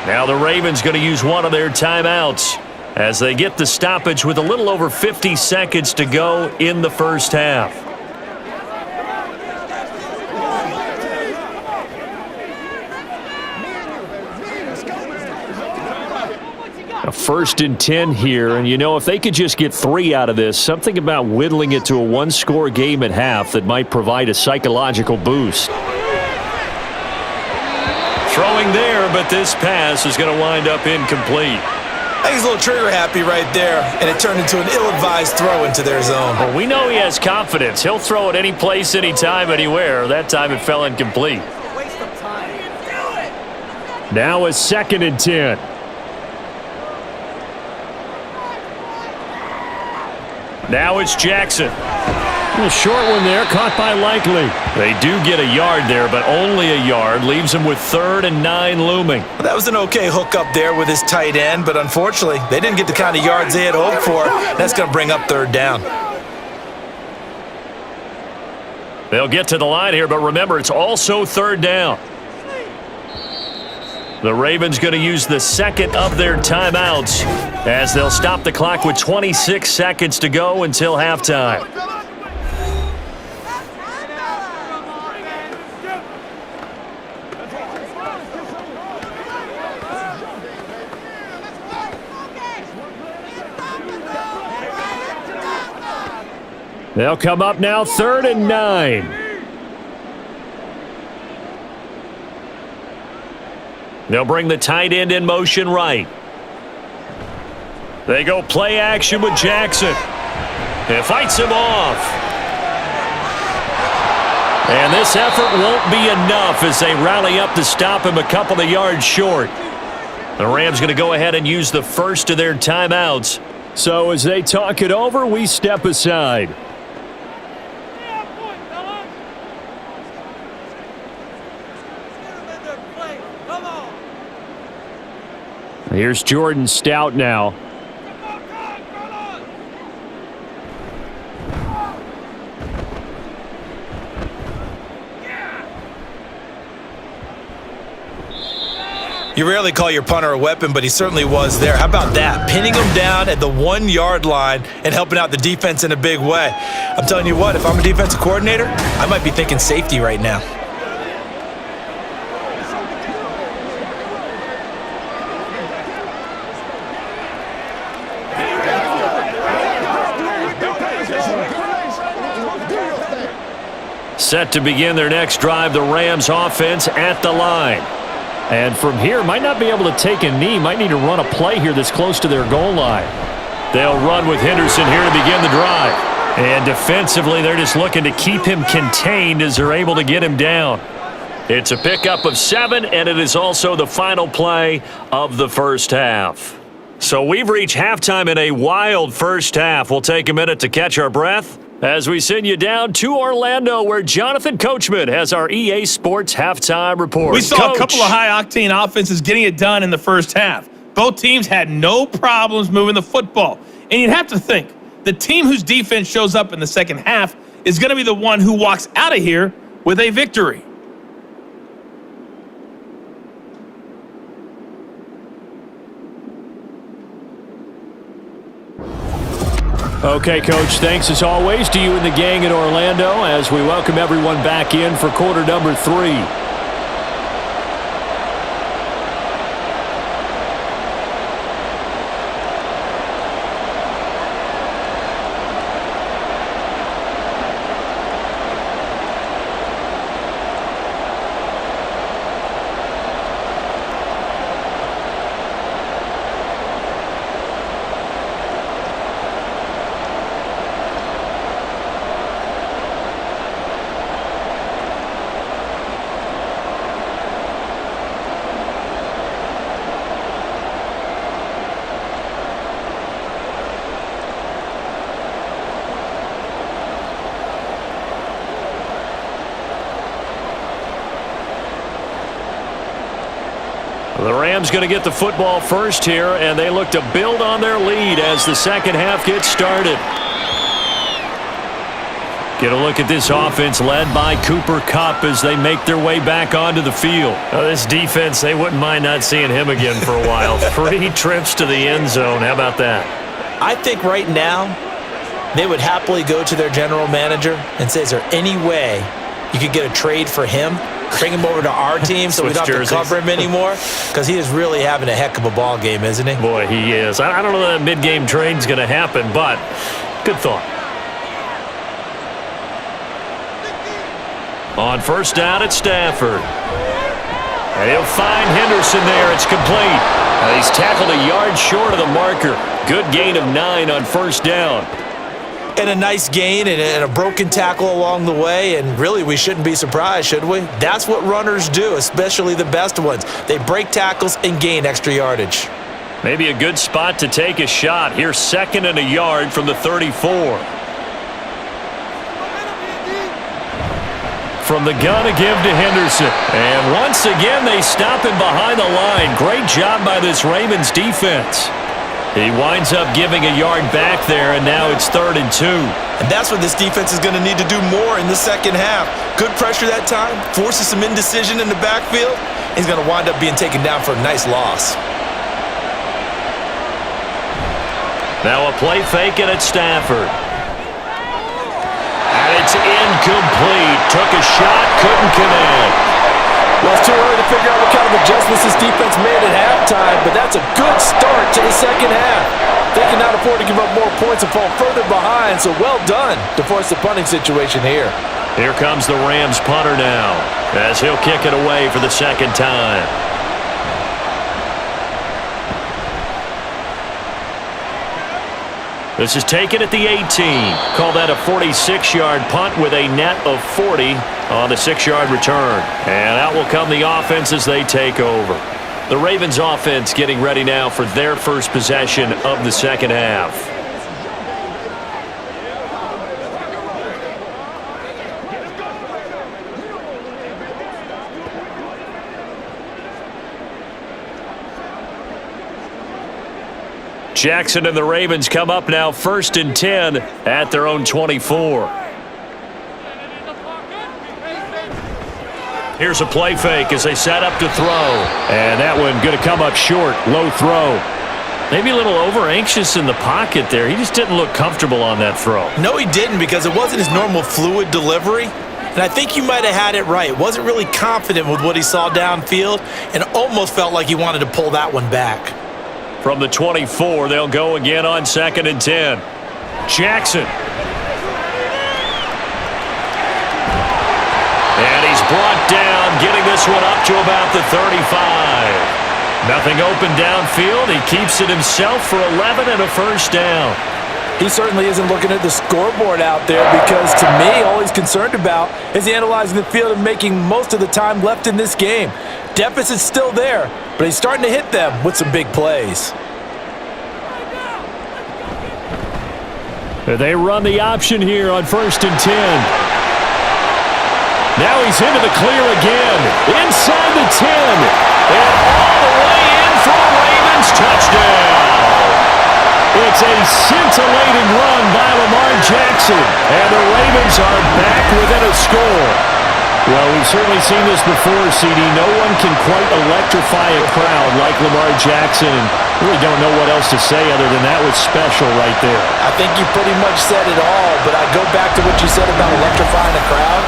Now the Ravens going to use one of their timeouts as they get the stoppage with a little over 50 seconds to go in the first half. A 1st and 10 here, and you know, if they could just get 3 out of this, something about whittling it to a one-score game at half that might provide a psychological boost. Throwing there, but this pass is going to wind up incomplete. I think he's a little trigger happy right there, and it turned into an ill-advised throw into their zone. Well, we know he has confidence. He'll throw it any place, anytime, anywhere. That time it fell incomplete. Now a 2nd and 10. Now it's Jackson. A short one there, caught by Likely. They do get a yard there, but only a yard. Leaves them with 3rd and 9 looming. Well, that was an okay hook up there with his tight end, but unfortunately, they didn't get the kind of yards they had hoped for. That's going to bring up 3rd down. They'll get to the line here, but remember, it's also 3rd down. The Ravens going to use the 2nd of their timeouts as they'll stop the clock with 26 seconds to go until halftime. They'll come up now 3rd and 9. They'll bring the tight end in motion right. They go play action with Jackson. It fights him off. And this effort won't be enough as they rally up to stop him a couple of yards short. The Rams going to go ahead and use the first of their timeouts. So as they talk it over, we step aside. Here's Jordan Stout now. You rarely call your punter a weapon, but he certainly was there. How about that? Pinning him down at the 1-yard line and helping out the defense in a big way. I'm telling you what, if I'm a defensive coordinator, I might be thinking safety right now. Set to begin their next drive, the Rams offense at the line. And from here, might not be able to take a knee, might need to run a play here that's close to their goal line. They'll run with Henderson here to begin the drive. And defensively, they're just looking to keep him contained as they're able to get him down. It's a pickup of 7, and it is also the final play of the first half. So we've reached halftime in a wild first half. We'll take a minute to catch our breath as we send you down to Orlando, where Jonathan Coachman has our EA Sports halftime report. We saw a couple of high-octane offenses getting it done in the first half. Both teams had no problems moving the football. And you'd have to think, the team whose defense shows up in the second half is going to be the one who walks out of here with a victory. Okay, Coach, thanks as always to you and the gang in Orlando as we welcome everyone back in for quarter number 3. The Rams going to get the football first here, and they look to build on their lead as the second half gets started. Get a look at this offense led by Cooper Kupp as they make their way back onto the field. This defense, they wouldn't mind not seeing him again for a while. 3 trips to the end zone. How about that? I think right now they would happily go to their general manager and say, is there any way you could get a trade for him? Bring him over to our team so we don't have to cover him anymore? Because he is really having a heck of a ball game, isn't he? Boy, he is. I don't know that mid-game trade's going to happen, but good thought. On first down at Stafford. And he'll find Henderson there. It's complete. He's tackled a yard short of the marker. Good gain of 9 on first down. And a nice gain and a broken tackle along the way, and really we shouldn't be surprised, should we? That's what runners do, especially the best ones. They break tackles and gain extra yardage. Maybe a good spot to take a shot. Here's 2nd and a yard from the 34. From the gun to give to Henderson. And once again, they stop him behind the line. Great job by this Ravens defense. He winds up giving a yard back there, and now it's 3rd and 2. And that's what this defense is going to need to do more in the second half. Good pressure that time, forces some indecision in the backfield. He's going to wind up being taken down for a nice loss. Now a play fake it at Stafford. And it's incomplete. Took a shot, couldn't connect. Well, it's too early to figure out what kind of adjustments this defense made at halftime, but that's a good start to the second half. They cannot afford to give up more points and fall further behind, so well done to force the punting situation here. Here comes the Rams punter now, as he'll kick it away for the second time. This is taken at the 18. Call that a 46-yard punt with a net of 40 on the 6-yard return. And out will come the offense as they take over. The Ravens offense getting ready now for their first possession of the second half. Jackson and the Ravens come up now 1st and 10 at their own 24. Here's a play fake as they set up to throw. And that one going to come up short. Low throw. Maybe a little over-anxious in the pocket there. He just didn't look comfortable on that throw. No, he didn't, because it wasn't his normal fluid delivery. And I think you might have had it right. Wasn't really confident with what he saw downfield and almost felt like he wanted to pull that one back. From the 24, they'll go again on 2nd and 10. Jackson. And he's brought down, getting this one up to about the 35. Nothing open downfield. He keeps it himself for 11 and a first down. He certainly isn't looking at the scoreboard out there, because to me, all he's concerned about is analyzing the field and making most of the time left in this game. Deficit's still there, but he's starting to hit them with some big plays. They run the option here on 1st and 10. Now he's into the clear again. Inside the 10. And all the way in for a Ravens touchdown. It's a scintillating run by Lamar Jackson. And the Ravens are back within a score. Well, we've certainly seen this before, CD. No one can quite electrify a crowd like Lamar Jackson. And really don't know what else to say other than that was special right there. I think you pretty much said it all, but I go back to what you said about electrifying a crowd.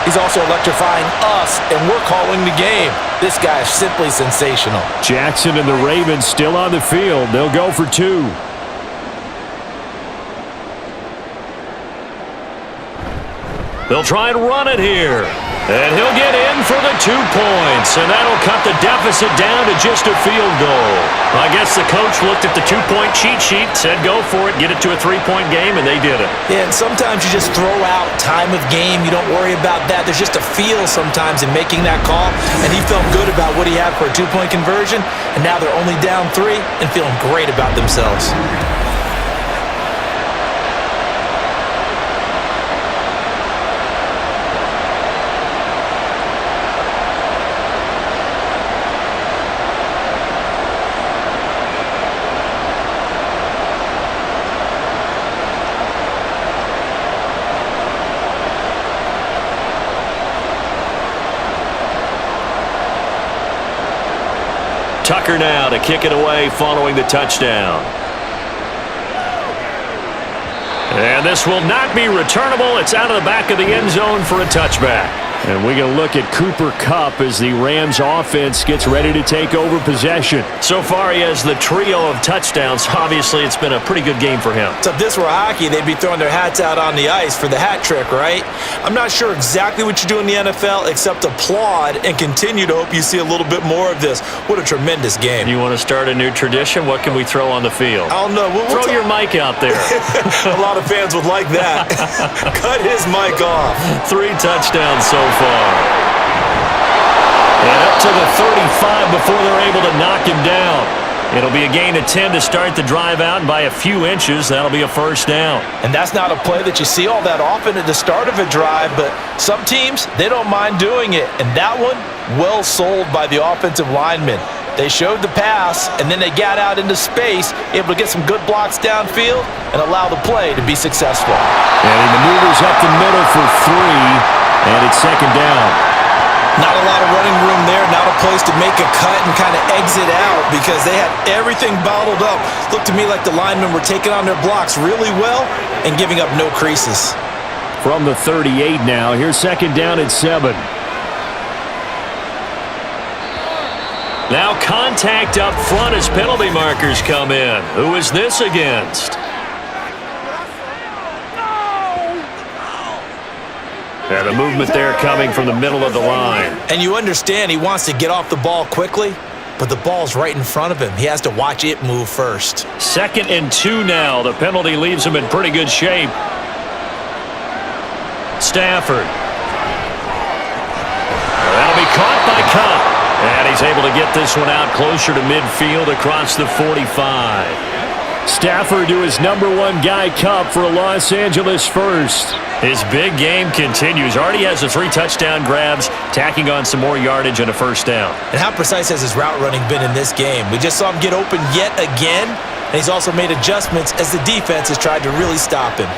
He's also electrifying us, and we're calling the game. This guy is simply sensational. Jackson and the Ravens still on the field. They'll go for 2. They'll try and run it here. And he'll get in for the 2 points. And that'll cut the deficit down to just a field goal. I guess the coach looked at the 2-point cheat sheet, said go for it, get it to a 3-point game, and they did it. Yeah, and sometimes you just throw out time of game. You don't worry about that. There's just a feel sometimes in making that call. And he felt good about what he had for a 2-point conversion. And now they're only down 3 and feeling great about themselves. Tucker now to kick it away following the touchdown. And this will not be returnable. It's out of the back of the end zone for a touchback. And we're going to look at Cooper Kupp as the Rams offense gets ready to take over possession. So far, he has the trio of touchdowns. Obviously, it's been a pretty good game for him. So if this were hockey, they'd be throwing their hats out on the ice for the hat trick, right? I'm not sure exactly what you do in the NFL except applaud and continue to hope you see a little bit more of this. What a tremendous game. You want to start a new tradition? What can we throw on the field? I don't know. Throw your mic out there. A lot of fans would like that. Cut his mic off. 3 touchdowns so far. And up to the 35 before they're able to knock him down. It'll be a gain of 10 to start the drive out, and by a few inches, that'll be a first down. And that's not a play that you see all that often at the start of a drive, but some teams, they don't mind doing it. And that one, well sold by the offensive linemen. They showed the pass, and then they got out into space, able to get some good blocks downfield and allow the play to be successful. And he maneuvers up the middle for 3, and it's second down. Not a lot of running room there, not a place to make a cut and kind of exit out because they had everything bottled up. Looked to me like the linemen were taking on their blocks really well and giving up no creases. From the 38 now, here's second down at 7. Now contact up front as penalty markers come in. Who is this against? And a movement there coming from the middle of the line. And you understand he wants to get off the ball quickly, but the ball's right in front of him. He has to watch it move first. 2nd and 2 now. The penalty leaves him in pretty good shape. Stafford. That'll be caught by Kupp. And he's able to get this one out closer to midfield across the 45. Stafford to his number 1 guy, Kupp, for a Los Angeles first. His big game continues. Already has the 3 touchdown grabs, tacking on some more yardage and a first down. And how precise has his route running been in this game? We just saw him get open yet again, and he's also made adjustments as the defense has tried to really stop him.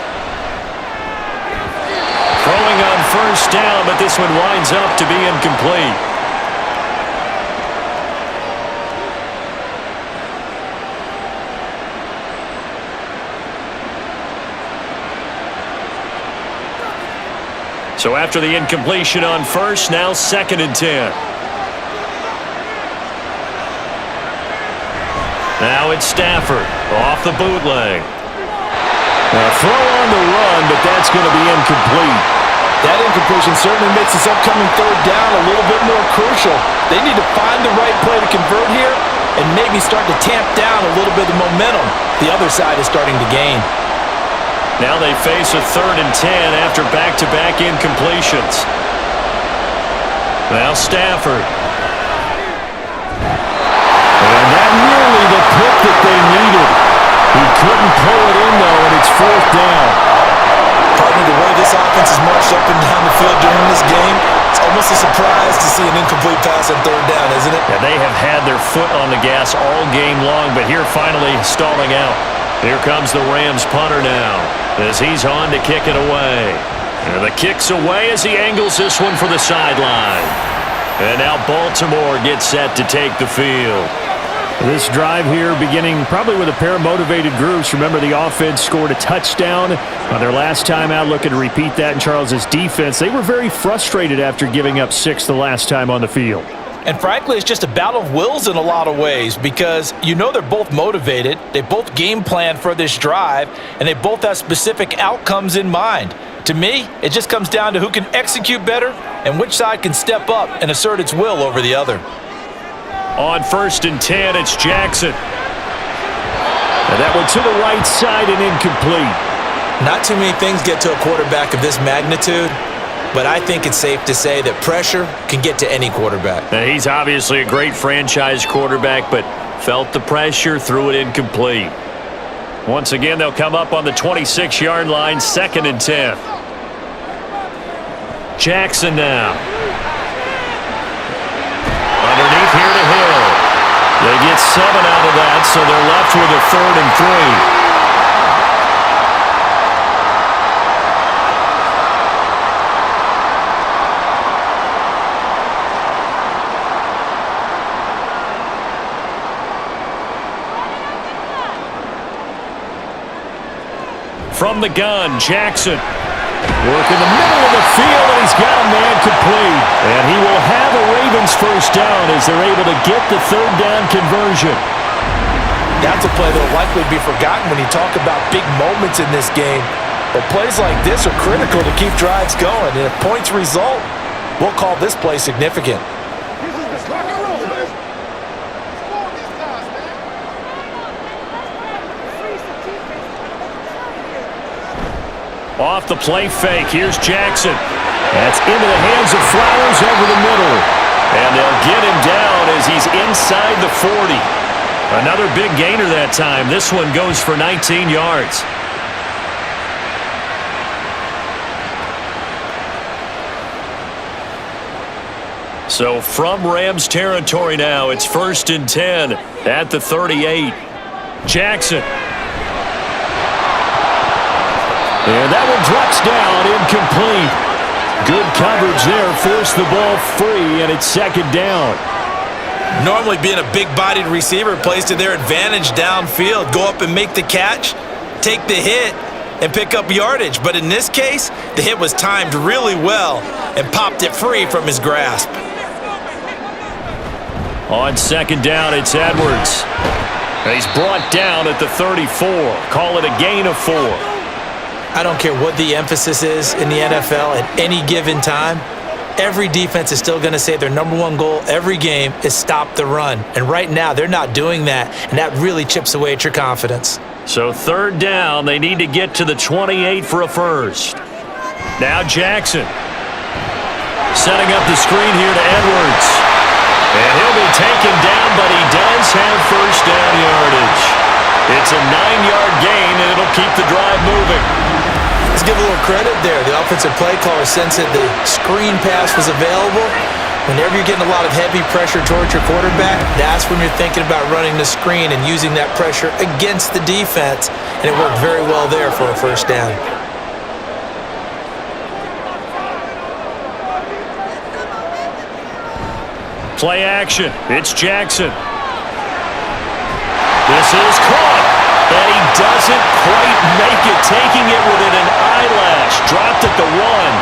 Throwing on first down, but this one winds up to be incomplete. So after the incompletion on first, now 2nd and 10. Now it's Stafford off the bootleg. A throw on the run, but that's going to be incomplete. That incompletion certainly makes this upcoming 3rd down a little bit more crucial. They need to find the right play to convert here and maybe start to tamp down a little bit of the momentum the other side is starting to gain. Now they face a 3rd and 10 after back-to-back incompletions. Now Stafford. And that nearly the pick that they needed. He couldn't pull it in, though, and it's 4th down. Partner, the way this offense has marched up and down the field during this game, it's almost a surprise to see an incomplete pass on 3rd down, isn't it? Yeah, they have had their foot on the gas all game long, but here finally stalling out. Here comes the Rams punter now as he's on to kick it away. And the kick's away as he angles this one for the sideline. And now Baltimore gets set to take the field. This drive here beginning probably with a pair of motivated groups. Remember, the offense scored a touchdown on their last time out. Looking to repeat that in Charles's defense. They were very frustrated after giving up 6 the last time on the field. And frankly, it's just a battle of wills in a lot of ways because you know they're both motivated, they both game plan for this drive, and they both have specific outcomes in mind. To me, it just comes down to who can execute better and which side can step up and assert its will over the other. On 1st and 10, it's Jackson. And that one to the right side and incomplete. Not too many things get to a quarterback of this magnitude, but I think it's safe to say that pressure can get to any quarterback. Now, he's obviously a great franchise quarterback, but felt the pressure, threw it incomplete. Once again, they'll come up on the 26-yard line, 2nd and 10. Jackson now. Underneath here to Hill. They get 7 out of that, so they're left with a 3rd and 3. From the gun, Jackson. Work in the middle of the field, and he's got a man complete. And he will have a Ravens first down as they're able to get the third down conversion. That's a play that will likely be forgotten when you talk about big moments in this game. But plays like this are critical to keep drives going. And if points result, we'll call this play significant. Off the play fake, here's Jackson. That's into the hands of Flowers over the middle. And they'll get him down as he's inside the 40. Another big gainer that time. This one goes for 19 yards. So from Rams territory now, it's 1st and 10 at the 38. Jackson. And that one drops down, incomplete. Good coverage there, forced the ball free, and it's 2nd down. Normally being a big-bodied receiver plays to their advantage downfield. Go up and make the catch, take the hit, and pick up yardage. But in this case, the hit was timed really well and popped it free from his grasp. On 2nd down, it's Edwards. He's brought down at the 34. Call it a gain of 4. I don't care what the emphasis is in the NFL at any given time. Every defense is still going to say their #1 goal every game is stop the run. And right now, they're not doing that, and that really chips away at your confidence. So 3rd down, they need to get to the 28 for a first. Now Jackson. Setting up the screen here to Edwards. And he'll be taken down, but he does have first down yardage. It's a 9-yard gain, and it'll keep the drive moving. Let's give a little credit there. The offensive play caller sensed that the screen pass was available. Whenever you're getting a lot of heavy pressure towards your quarterback, that's when you're thinking about running the screen and using that pressure against the defense. And it worked very well there for a first down. Play action. It's Jackson. This is caught. And he doesn't quite make it, taking it within an eyelash. Dropped at the 1.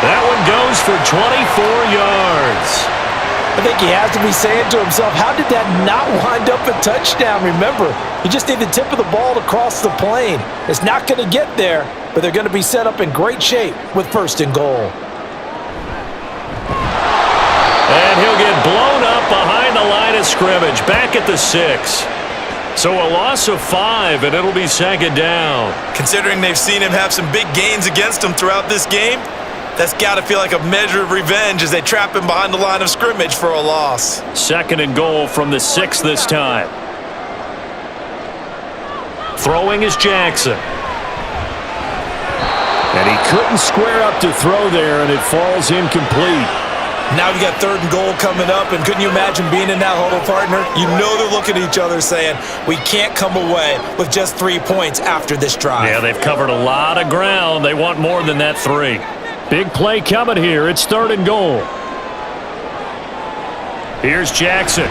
That one goes for 24 yards. I think he has to be saying to himself, how did that not wind up a touchdown? Remember, you just need the tip of the ball to cross the plane. It's not going to get there, but they're going to be set up in great shape with 1st and goal. And he'll get blown up behind the line of scrimmage, back at the 6. So a loss of 5, and it'll be 2nd down. Considering they've seen him have some big gains against him throughout this game, that's got to feel like a measure of revenge as they trap him behind the line of scrimmage for a loss. 2nd and goal from the 6 this time. Throwing is Jackson. And he couldn't square up to throw there, and it falls incomplete. Now we got 3rd and goal coming up, and couldn't you imagine being in that huddle, partner? You know they're looking at each other saying, we can't come away with just 3 points after this drive. Yeah, they've covered a lot of ground. They want more than that 3. Big play coming here. It's 3rd and goal. Here's Jackson.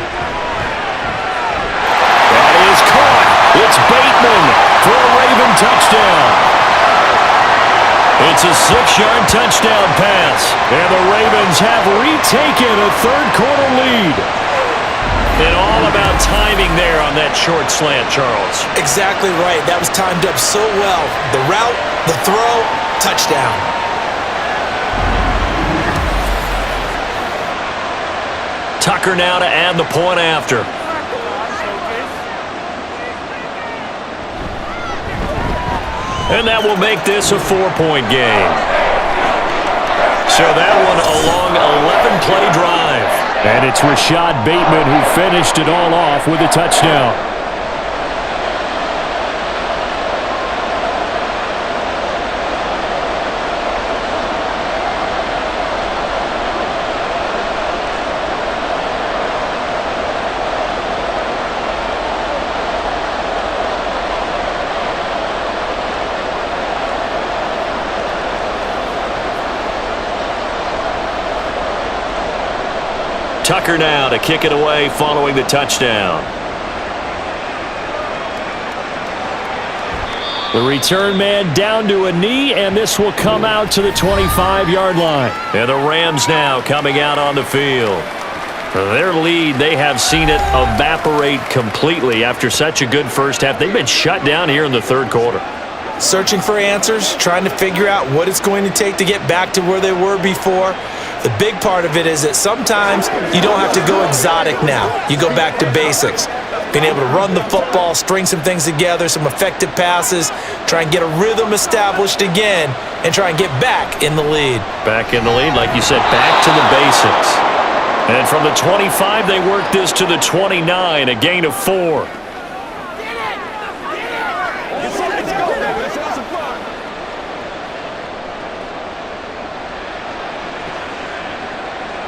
That is caught. It's Bateman for a Raven touchdown. It's a 6-yard touchdown pass, and the Ravens have retaken a 3rd-quarter lead. And all about timing there on that short slant, Charles. Exactly right. That was timed up so well. The route, the throw, touchdown. Tucker now to add the point after. And that will make this a 4-point game. So that one a long 11-play drive. And it's Rashad Bateman who finished it all off with a touchdown. Tucker now to kick it away following the touchdown. The return man down to a knee, and this will come out to the 25-yard line. And the Rams now coming out on the field. Their lead, they have seen it evaporate completely after such a good first half. They've been shut down here in the third quarter. Searching for answers, trying to figure out what it's going to take to get back to where they were before. The big part of it is that sometimes you don't have to go exotic now. You go back to basics. Being able to run the football, string some things together, some effective passes, try and get a rhythm established again, and try and get back in the lead. Back in the lead, like you said, back to the basics. And from the 25, they work this to the 29, a gain of 4.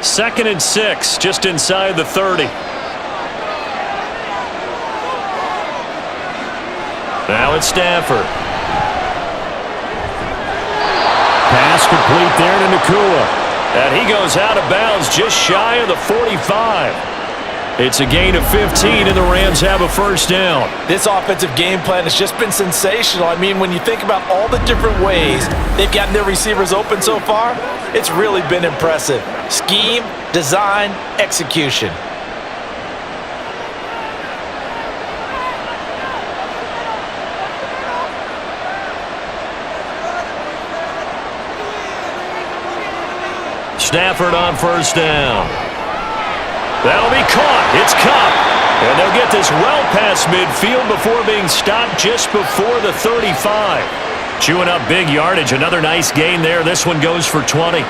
Second and 6, just inside the 30. Now it's Stafford. Pass complete there to Nakua. And he goes out of bounds just shy of the 45. It's a gain of 15, and the Rams have a first down. This offensive game plan has just been sensational. I mean, when you think about all the different ways they've gotten their receivers open so far, it's really been impressive. Scheme, design, execution. Stafford on first down. That'll be caught. It's Cup. And they'll get this well past midfield before being stopped just before the 35. Chewing up big yardage. Another nice gain there. This one goes for 20.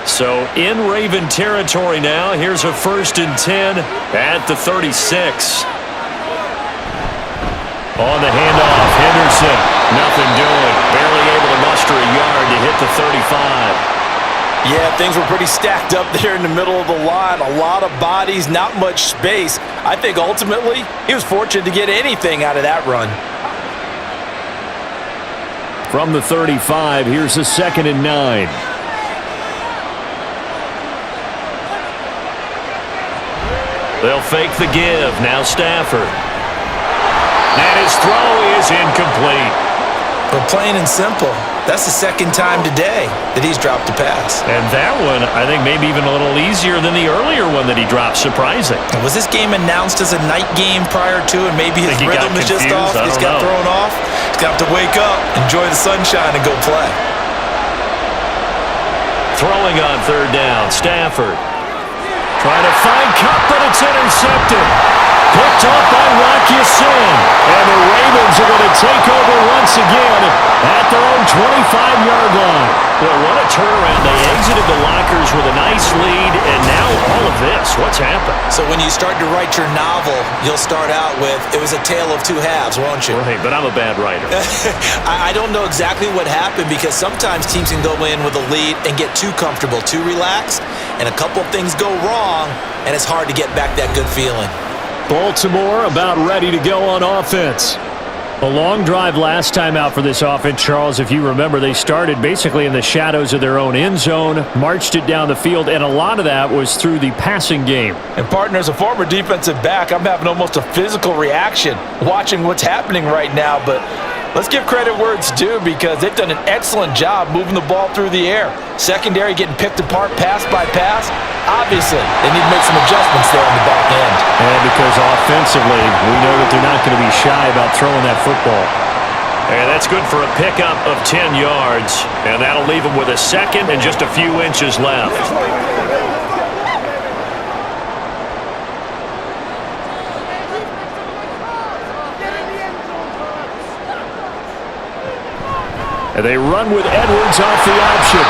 So in Raven territory now. Here's a 1st and 10 at the 36. On the handoff, Henderson, nothing doing. Barely able to muster a yard to hit the 35. Yeah, things were pretty stacked up there in the middle of the line. A lot of bodies, not much space. I think ultimately he was fortunate to get anything out of that run. From the 35, here's a 2nd and 9. They'll fake the give. Now Stafford. And his throw is incomplete. But plain and simple, that's the second time today that he's dropped a pass. And that one, I think, maybe even a little easier than the earlier one that he dropped. Surprising. Was this game announced as a night game prior to, and maybe his rhythm is just off? He's got thrown off. He's got to wake up, enjoy the sunshine, and go play. Throwing on 3rd down, Stafford. Trying to find Cup, but it's intercepted. Picked off by Rocky Sin. And the Ravens are going to take over once again at their own 25-yard line. Well, what a turnaround. They exited the lockers with a nice lead, and now all of this. What's happened? So when you start to write your novel, you'll start out with, it was a tale of two halves, won't you? Right, but I'm a bad writer. I don't know exactly what happened, because sometimes teams can go in with a lead and get too comfortable, too relaxed, and a couple of things go wrong, and it's hard to get back that good feeling. Baltimore about ready to go on offense. A long drive last time out for this offense, Charles. If you remember, they started basically in the shadows of their own end zone, marched it down the field, and a lot of that was through the passing game. And partner, as a former defensive back, I'm having almost a physical reaction watching what's happening right now, but let's give credit where it's due, because they've done an excellent job moving the ball through the air. Secondary getting picked apart pass by pass. Obviously, they need to make some adjustments there on the back end. And because offensively, we know that they're not going to be shy about throwing that football. And that's good for a pickup of 10 yards. And that'll leave them with a 2nd and just a few inches left. And they run with Edwards off the option.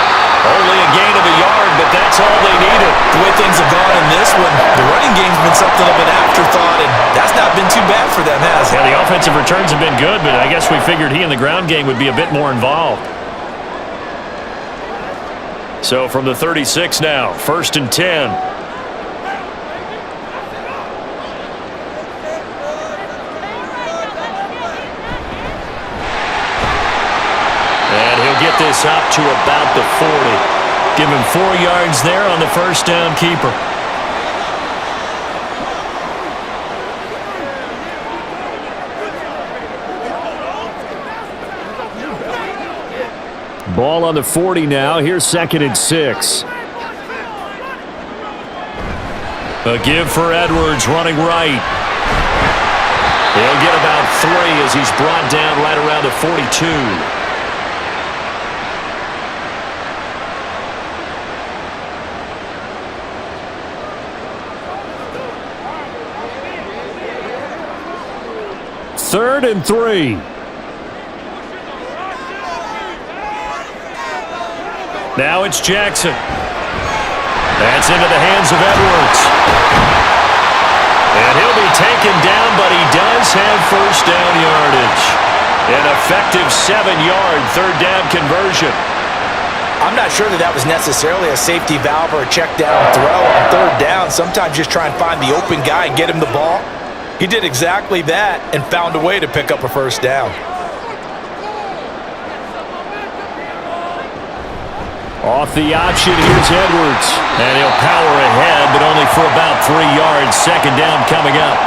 Only a gain of a yard, but that's all they needed. The way things have gone in this one, the running game's been something of an afterthought, and that's not been too bad for them, has it? Yeah, the offensive returns have been good, but I guess we figured he in the ground game would be a bit more involved. So from the 36 now, 1st and 10. Get this up to about the 40. Give him 4 yards there on the 1st down keeper. Ball on the 40 now. Here's 2nd and 6. A give for Edwards running right. He'll get about 3 as he's brought down right around the 42. Third and 3. Now it's Jackson. That's into the hands of Edwards. And he'll be taken down, but he does have first down yardage. An effective 7-yard third down conversion. I'm not sure that was necessarily a safety valve or a check down throw on third down. Sometimes just try and find the open guy and get him the ball. He did exactly that and found a way to pick up a first down. Off the option, here's Edwards. And he'll power ahead, but only for about 3 yards. Second down coming up.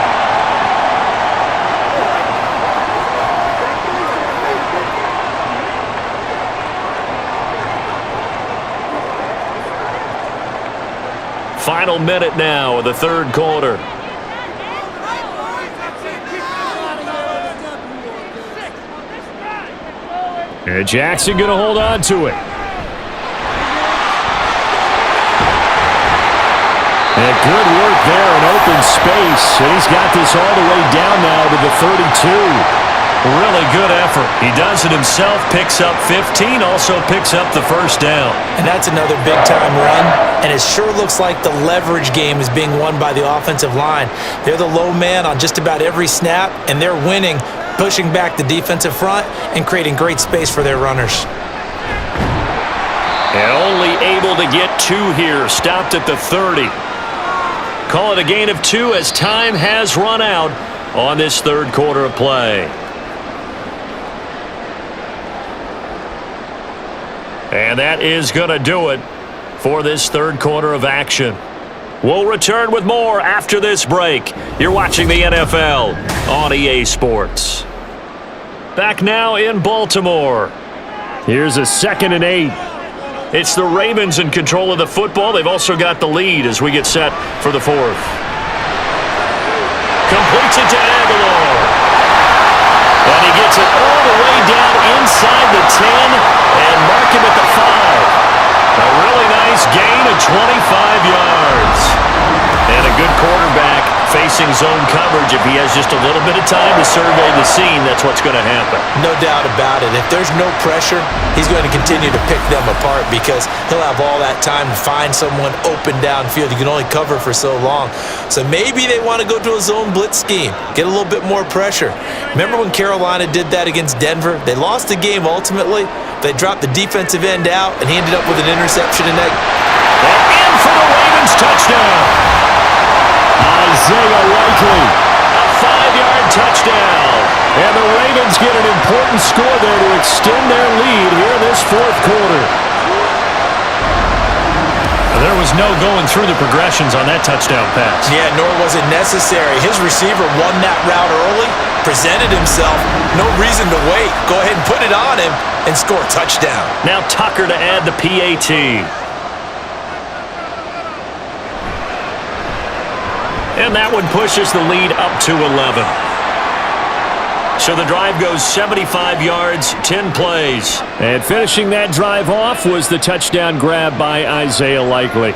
Final minute now of the third quarter. And Jackson going to hold on to it. And good work there in open space. And he's got this all the way down now to the 32. Really good effort. He does it himself, picks up 15, also picks up the first down. And that's another big-time run. And it sure looks like the leverage game is being won by the offensive line. They're the low man on just about every snap, and they're winning, pushing back the defensive front and creating great space for their runners. And only able to get 2 here, stopped at the 30. Call it a gain of 2 as time has run out on this third quarter of play. And that is going to do it for this third quarter of action. We'll return with more after this break. You're watching the NFL on EA Sports. Back now in Baltimore. Here's a 2nd and 8. It's the Ravens in control of the football. They've also got the lead as we get set for the 4th. Completes it to Aguilar. And he gets it all the way down inside the 10 and mark him at the 5. A really nice gain of 25 yards. And a good quarterback facing zone coverage. If he has just a little bit of time to survey the scene, that's what's going to happen. No doubt about it. If there's no pressure, he's going to continue to pick them apart because he'll have all that time to find someone open downfield. You can only cover for so long. So maybe they want to go to a zone blitz scheme, get a little bit more pressure. Remember when Carolina did that against Denver? They lost the game ultimately. They dropped the defensive end out, and he ended up with an interception in that. And in for the Ravens touchdown. Isaiah Likely. A 5-yard touchdown. And the Ravens get an important score there to extend their lead here in this fourth quarter. There was no going through the progressions on that touchdown pass. Yeah, nor was it necessary. His receiver won that route early, presented himself, no reason to wait. Go ahead and put it on him and score a touchdown. Now Tucker to add the PAT. And that one pushes the lead up to 11. So the drive goes 75 yards, 10 plays. And finishing that drive off was the touchdown grab by Isaiah Likely.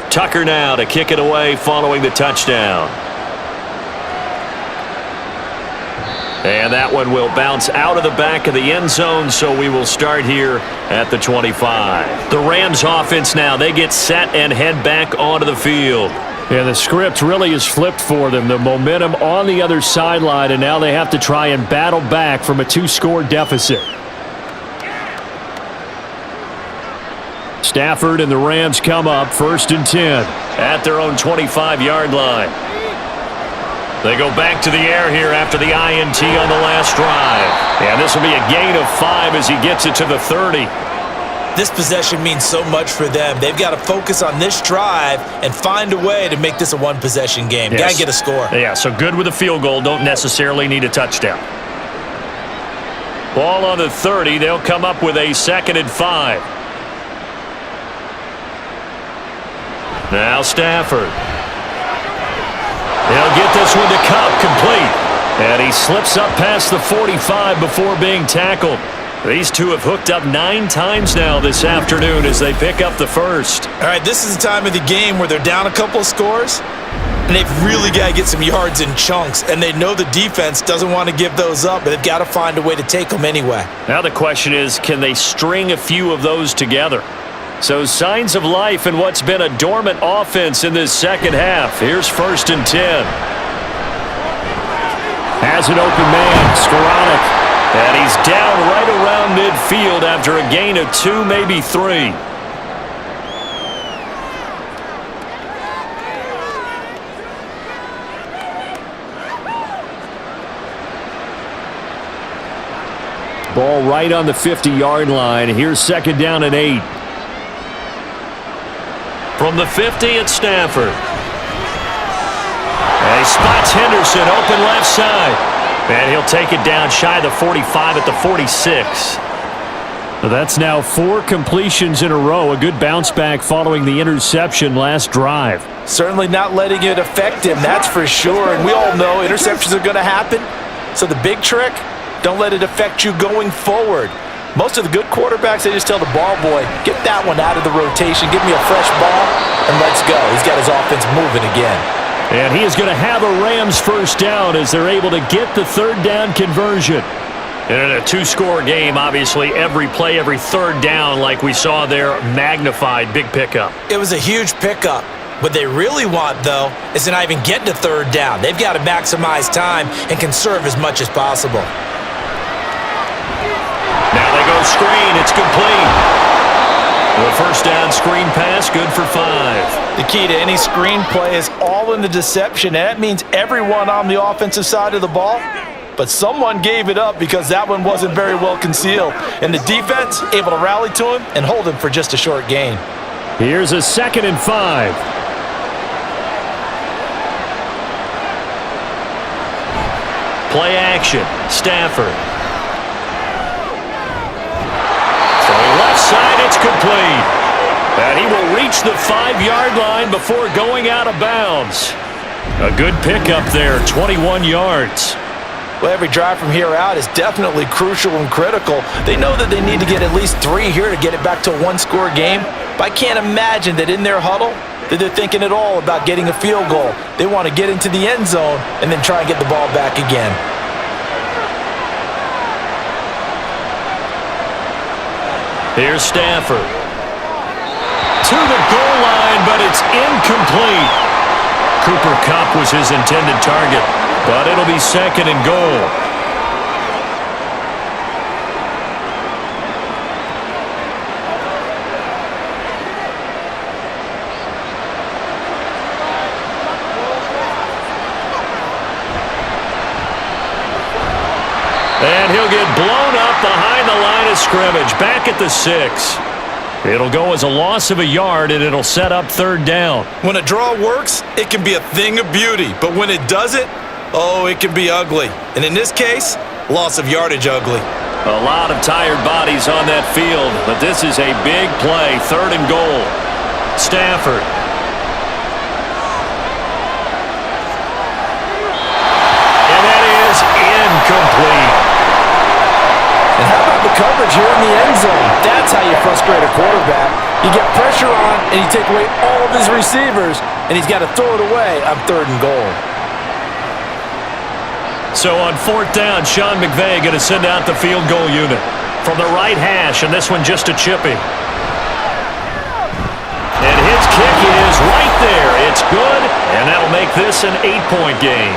Tucker now to kick it away following the touchdown. And that one will bounce out of the back of the end zone, so we will start here at the 25. The Rams offense now, they get set and head back onto the field. And the script really is flipped for them. The momentum on the other sideline, and now they have to try and battle back from a 2-score deficit. Stafford and the Rams come up 1st and 10 at their own 25-yard line. They go back to the air here after the INT on the last drive. And this will be a gain of 5 as he gets it to the 30. This possession means so much for them. They've got to focus on this drive and find a way to make this a one-possession game. Yes. Got to get a score. Yeah, so good with a field goal. Don't necessarily need a touchdown. Ball on the 30. They'll come up with a 2nd and 5. Now Stafford. They'll get this one to Cup, complete. And he slips up past the 45 before being tackled. These two have hooked up 9 times now this afternoon as they pick up the first. All right, this is the time of the game where they're down a couple of scores, and they've really got to get some yards in chunks, and they know the defense doesn't want to give those up, but they've got to find a way to take them anyway. Now the question is, can they string a few of those together? So signs of life in what's been a dormant offense in this second half. Here's 1st and 10. Has an open man, Skoranek. And he's down right around midfield after a gain of 2, maybe 3. Ball right on the 50-yard line. Here's 2nd down and 8. From the 50, it's Stafford. And he spots Henderson open left side. And he'll take it down shy of the 45 at the 46. So that's now 4 completions in a row. A good bounce back following the interception last drive. Certainly not letting it affect him, that's for sure. And we all know interceptions are going to happen. So the big trick, don't let it affect you going forward. Most of the good quarterbacks, they just tell the ball boy, get that one out of the rotation, give me a fresh ball, and let's go. He's got his offense moving again. And he is going to have a Rams first down as they're able to get the 3rd down conversion. And in a 2-score game, obviously, every play, every 3rd down, like we saw there, magnified, big pickup. It was a huge pickup. What they really want, though, is to not even get to 3rd down. They've got to maximize time and conserve as much as possible. Now they go screen. It's complete. The first down screen pass, good for 5. The key to any screen play is all in the deception, and that means everyone on the offensive side of the ball, but someone gave it up because that one wasn't very well concealed, and the defense able to rally to him and hold him for just a short gain. Here's a 2nd and 5. Play action, Stafford. Left side, it's complete. And he will reach the 5-yard line before going out of bounds. A good pickup there, 21 yards. Well, every drive from here out is definitely crucial and critical. They know that they need to get at least 3 here to get it back to a 1-score game. But I can't imagine that in their huddle that they're thinking at all about getting a field goal. They want to get into the end zone and then try and get the ball back again. Here's Stafford. To the goal line, but it's incomplete. Cooper Kupp was his intended target, but it'll be 2nd and goal. And he'll get blown up behind the line of scrimmage, back at the 6. It'll go as a loss of a yard, and it'll set up 3rd down. When a draw works, it can be a thing of beauty. But when it doesn't, oh, it can be ugly. And in this case, loss of yardage ugly. A lot of tired bodies on that field, but this is a big play, 3rd and goal. Stafford. And that is incomplete. And how about the coverage here in the end zone? That's how you frustrate a quarterback. You get pressure on, and you take away all of his receivers, and he's got to throw it away on 3rd and goal. So on 4th down, Sean McVay going to send out the field goal unit from the right hash, and this one just a chippy. And his kick is right there. It's good, and that'll make this an 8-point game.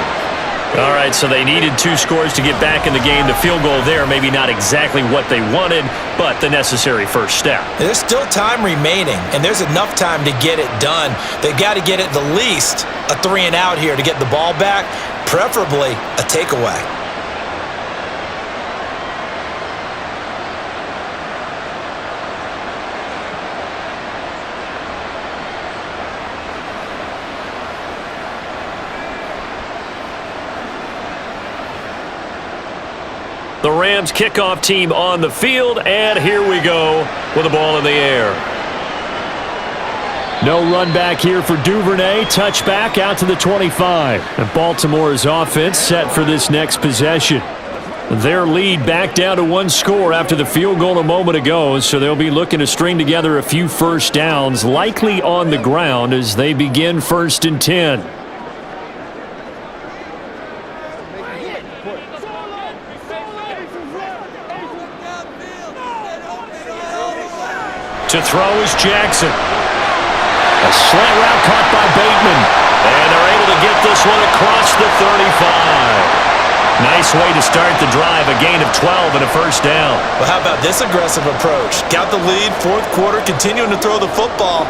All right, so they needed 2 scores to get back in the game. The field goal there, maybe not exactly what they wanted, but the necessary first step. There's still time remaining, and there's enough time to get it done. They've got to get at the least a 3-and-out here to get the ball back, preferably a takeaway. The Rams kickoff team on the field, and here we go with the ball in the air. No run back here for Duvernay. Touchback out to the 25. And Baltimore's offense set for this next possession. Their lead back down to 1 score after the field goal a moment ago, so they'll be looking to string together a few first downs, likely on the ground as they begin 1st and 10. To throw is Jackson. A slant route caught by Bateman. And they're able to get this one across the 35. Nice way to start the drive. A gain of 12 and a first down. Well, how about this aggressive approach? Got the lead, 4th quarter, continuing to throw the football.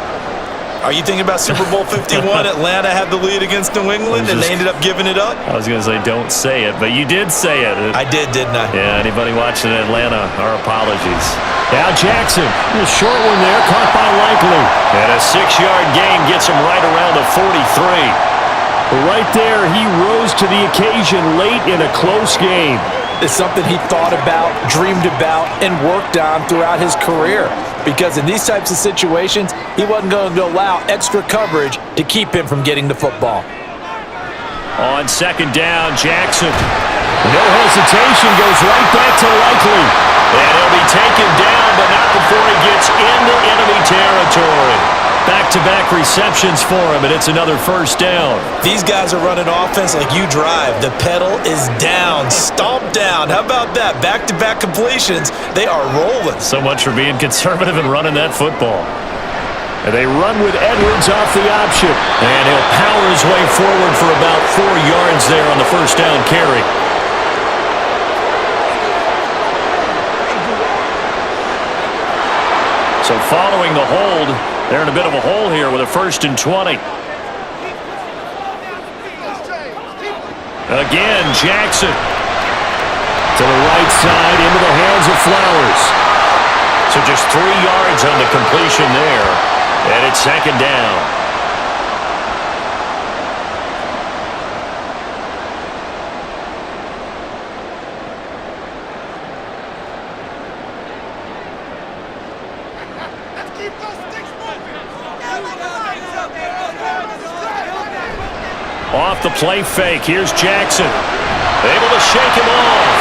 Are you thinking about Super Bowl 51? Atlanta had the lead against New England, and they ended up giving it up? I was going to say don't say it, but you did say it. I did, didn't I? Yeah, anybody watching Atlanta, our apologies. Now Jackson, a short one there, caught by Likely. And a 6-yard gain gets him right around the 43. Right there, he rose to the occasion late in a close game. It's something he thought about, dreamed about, and worked on throughout his career. Because in these types of situations, he wasn't going to allow extra coverage to keep him from getting the football. On 2nd down, Jackson. No hesitation, goes right back to Likely. And he'll be taken down, but not before he gets into enemy territory. Back-to-back receptions for him, and it's another first down. These guys are running offense like you drive. The pedal is down, stomped down. How about that? Back-to-back completions. They are rolling. So much for being conservative and running that football. And they run with Edwards off the option. And he'll power his way forward for about 4 yards there on the first down carry. So following the hold, they're in a bit of a hole here with a 1st and 20. Again, Jackson. To the right side, into the hands of Flowers. So just 3 yards on the completion there. And it's 2nd down. Off the play fake, here's Jackson. Able to shake him off.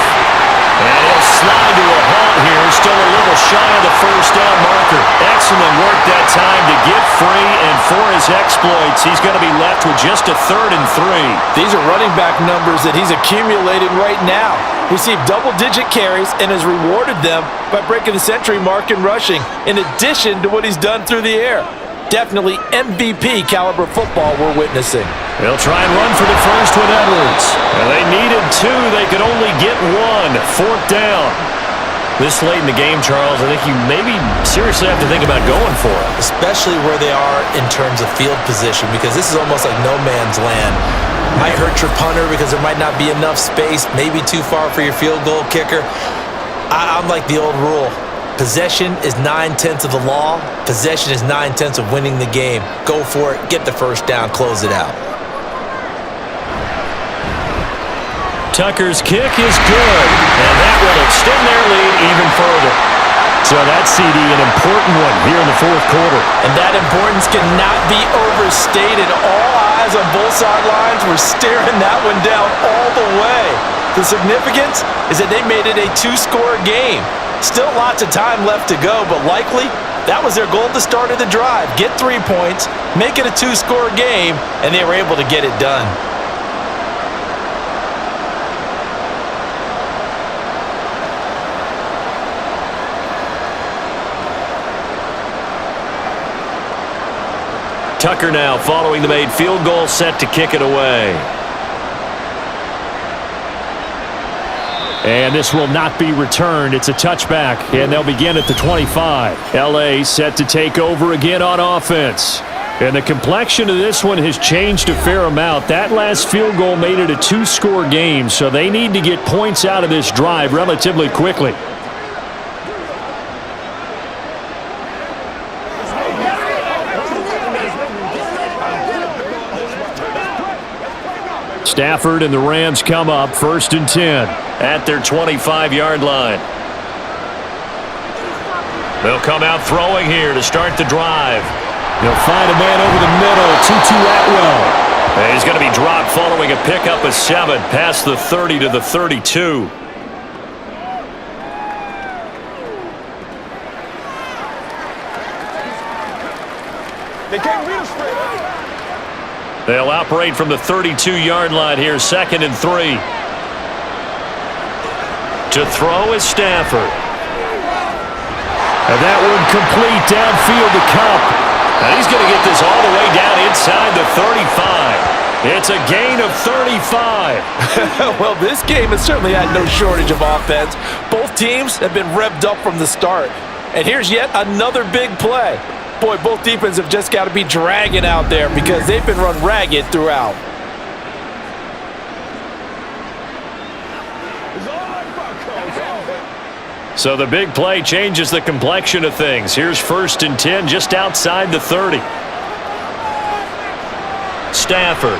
And he'll slide to a halt here. Still a little shy of the first down marker. Excellent work that time to get free, and for his exploits, he's going to be left with just a 3rd and 3. These are running back numbers that he's accumulated right now. Received double-digit carries and has rewarded them by breaking the century mark in rushing, in addition to what he's done through the air. Definitely MVP caliber football we're witnessing. They'll try and run for the first with Edwards. And they needed 2. They could only get 1. 4th down. This late in the game, Charles, I think you maybe seriously have to think about going for it. Especially where they are in terms of field position, because this is almost like no man's land. Might hurt your punter because there might not be enough space, maybe too far for your field goal kicker. I'm like the old rule. Possession is 9/10 of the law. Possession is 9/10 of winning the game. Go for it. Get the first down. Close it out. Tucker's kick is good, and that will extend their lead even further. So that CD, an important one here in the 4th quarter. And that importance cannot be overstated. All eyes on both sidelines were staring that one down all the way. The significance is that they made it a 2-score game. Still lots of time left to go, but likely that was their goal at the start of the drive. Get 3 points, make it a 2-score game, and they were able to get it done. Tucker now following the made field goal, set to kick it away. And this will not be returned. It's a touchback, and they'll begin at the 25. L.A. set to take over again on offense. And the complexion of this one has changed a fair amount. That last field goal made it a 2-score game, so they need to get points out of this drive relatively quickly. Stafford and the Rams come up 1st and 10 at their 25-yard line. They'll come out throwing here to start the drive. They'll find a man over the middle, Tutu Atwell. And he's going to be dropped following a pickup of 7 past the 30 to the 32. They can't read us straight. They'll operate from the 32-yard line here, 2nd and 3. To throw is Stafford. And that one complete downfield to Cup. And he's going to get this all the way down inside the 35. It's a gain of 35. Well, this game has certainly had no shortage of offense. Both teams have been revved up from the start. And here's yet another big play. Boy, both defenses have just got to be dragging out there because they've been run ragged throughout. So the big play changes the complexion of things. Here's 1st and 10 just outside the 30. Stafford.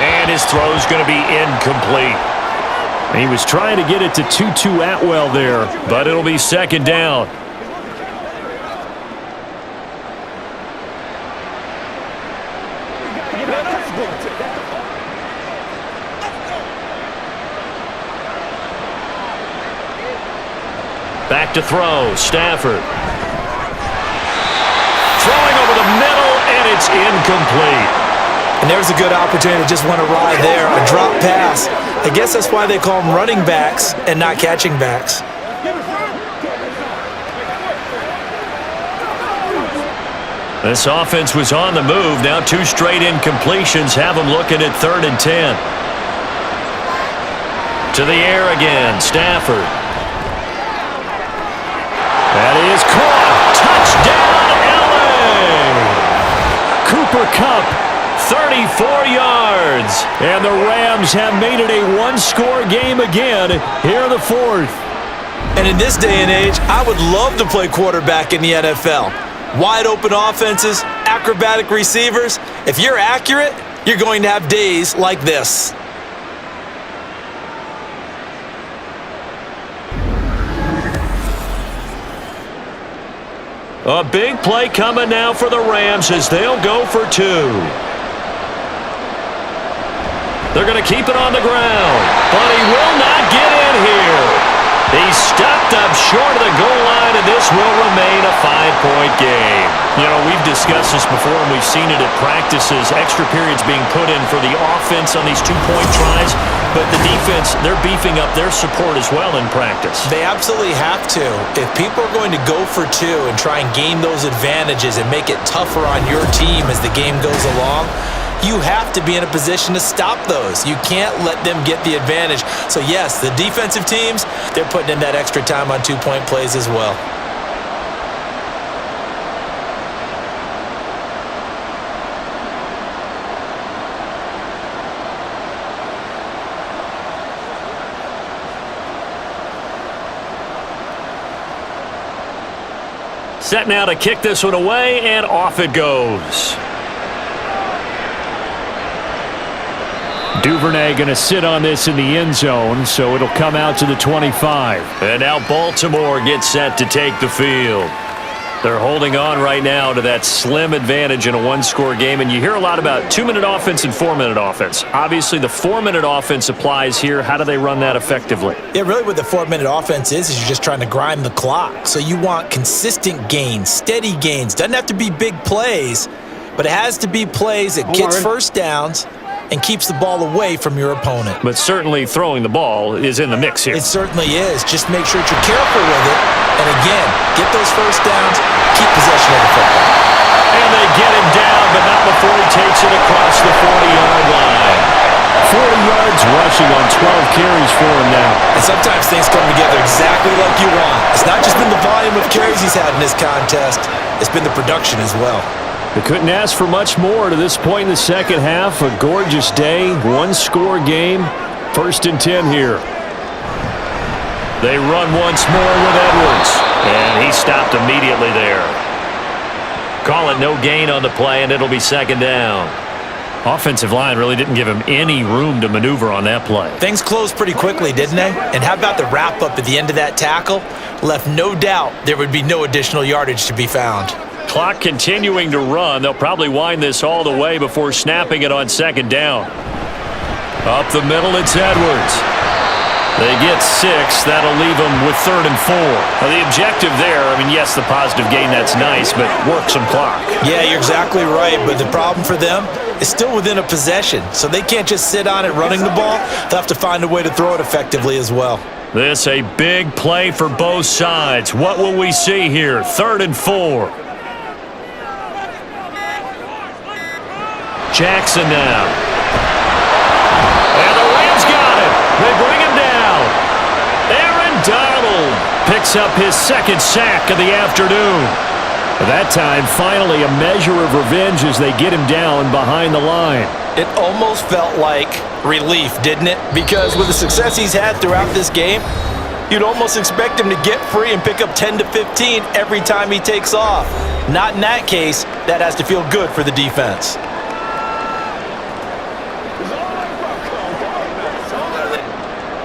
And his throw's going to be incomplete. He was trying to get it to Tutu Atwell there, but it'll be 2nd down. Back to throw, Stafford. Throwing over the middle, and it's incomplete. And there's a good opportunity to just want to ride there, a drop pass. I guess that's why they call them running backs and not catching backs. This offense was on the move. Now 2 straight incompletions have them looking at 3rd and 10. To the air again, Stafford. That is caught. Touchdown, L.A. Cooper Kupp, 34 yards. And the Rams have made it a 1-score game again here in the 4th. And in this day and age, I would love to play quarterback in the NFL. Wide open offenses, acrobatic receivers. If you're accurate, you're going to have days like this. A big play coming now for the Rams as they'll go for 2. They're going to keep it on the ground, but he will not get in here. He's stopped up short of the goal line, and this will remain a 5-point game. You know, we've discussed this before, and we've seen it at practices. Extra periods being put in for the offense on these 2-point tries, but the defense, they're beefing up their support as well in practice. They absolutely have to. If people are going to go for 2 and try and gain those advantages and make it tougher on your team as the game goes along, you have to be in a position to stop those. You can't let them get the advantage. So yes, the defensive teams, they're putting in that extra time on 2-point plays as well. Set now to kick this one away, and off it goes. Duvernay going to sit on this in the end zone, so it'll come out to the 25. And now Baltimore gets set to take the field. They're holding on right now to that slim advantage in a 1-score game, and you hear a lot about 2-minute offense and 4-minute offense. Obviously, the 4-minute offense applies here. How do they run that effectively? Yeah, really what the 4-minute offense is you're just trying to grind the clock. So you want consistent gains, steady gains. Doesn't have to be big plays, but it has to be plays that gets first downs and keeps the ball away from your opponent. But certainly throwing the ball is in the mix here. It certainly is. Just make sure that you're careful with it. And again, get those first downs, keep possession of the football. And they get him down, but not before he takes it across the 40-yard line. 40 yards rushing on 12 carries for him now. And sometimes things come together exactly like you want. It's not just been the volume of carries he's had in this contest. It's been the production as well. They couldn't ask for much more to this point in the second half. A gorgeous day, one-score game. 1st and 10 here. They run once more with Edwards. And he stopped immediately there. Call it no gain on the play, and it'll be 2nd down. Offensive line really didn't give him any room to maneuver on that play. Things closed pretty quickly, didn't they? And how about the wrap-up at the end of that tackle? Left no doubt there would be no additional yardage to be found. Clock continuing to run. They'll probably wind this all the way before snapping it on 2nd down. Up the middle, it's Edwards. They get 6. That'll leave them with 3rd and 4. Now, the objective there, I mean, yes, the positive gain, that's nice, but work some clock. Yeah, you're exactly right, but the problem for them is still within a possession, so they can't just sit on it running the ball. They'll have to find a way to throw it effectively as well. This a big play for both sides. What will we see here? 3rd and 4. Jackson now. And the Rams got it. They bring him down. Aaron Donald picks up his 2nd sack of the afternoon. That time, finally, a measure of revenge as they get him down behind the line. It almost felt like relief, didn't it? Because with the success he's had throughout this game, you'd almost expect him to get free and pick up 10 to 15 every time he takes off. Not in that case. That has to feel good for the defense.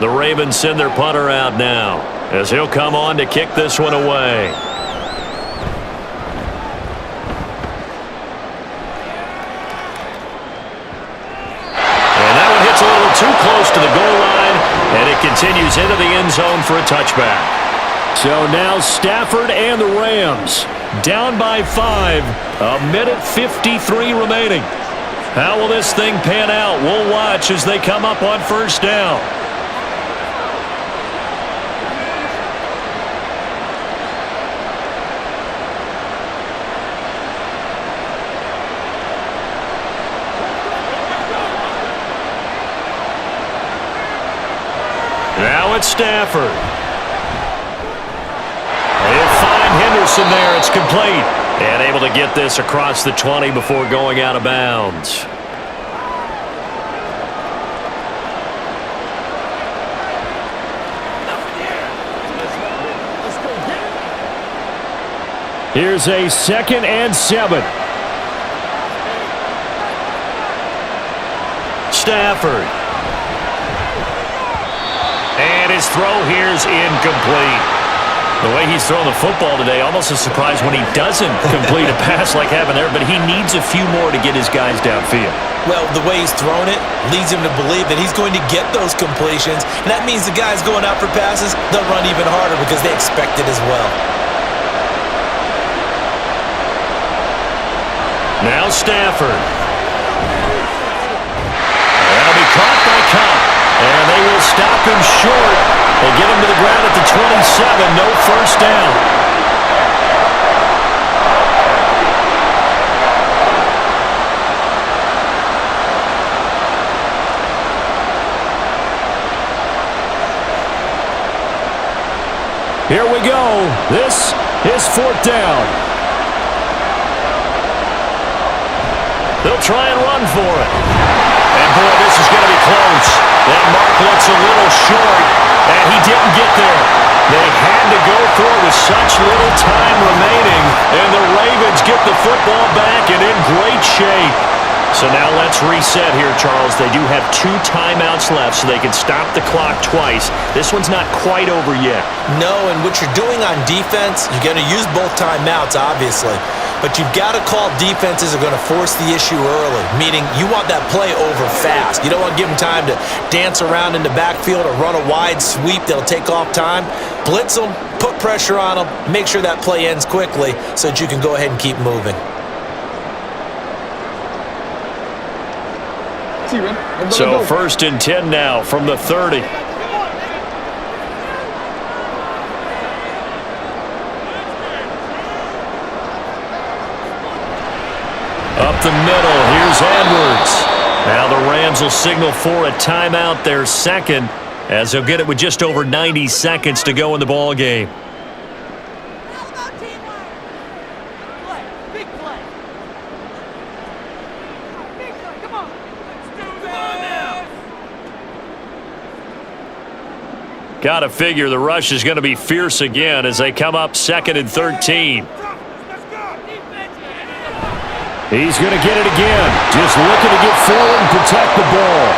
The Ravens send their punter out now as he'll come on to kick this one away. And that one hits a little too close to the goal line, and it continues into the end zone for a touchback. So now Stafford and the Rams down by 5. 1:53 remaining. How will this thing pan out? We'll watch as they come up on 1st down. Now it's Stafford. They'll find Henderson there. It's complete. And able to get this across the 20 before going out of bounds. Here's a 2nd and 7. Stafford. And his throw here is incomplete. The way he's throwing the football today, almost a surprise when he doesn't complete a pass like happened there, but he needs a few more to get his guys downfield. Well, the way he's thrown it leads him to believe that he's going to get those completions, and that means the guys going out for passes, they'll run even harder because they expect it as well. Now Stafford. That'll be caught by Cup. And they will stop him short. They get him to the ground at the 27. No 1st down. Here we go. This is 4th down. They'll try and run for it. And boy, this is going to be close. That mark looks a little short, and he didn't get there. They had to go for it with such little time remaining, and the Ravens get the football back and in great shape. So now let's reset here, Charles. They do have 2 timeouts left, so they can stop the clock twice. This one's not quite over yet. No, and what you're doing on defense, you're going to use both timeouts, obviously. But you've got to call defenses are going to force the issue early, meaning you want that play over fast. You don't want to give them time to dance around in the backfield or run a wide sweep that'll take off time. Blitz them, put pressure on them, make sure that play ends quickly so that you can go ahead and keep moving. So 1st and 10 now from the 30. Up the middle, here's Edwards. Now the Rams will will signal for a timeout, their second, as they'll get it with just over 90 seconds to go in the ball game. Got to figure the rush is going to be fierce again as they come up 2nd and 13. He's going to get it again. Just looking to get forward and protect the ball.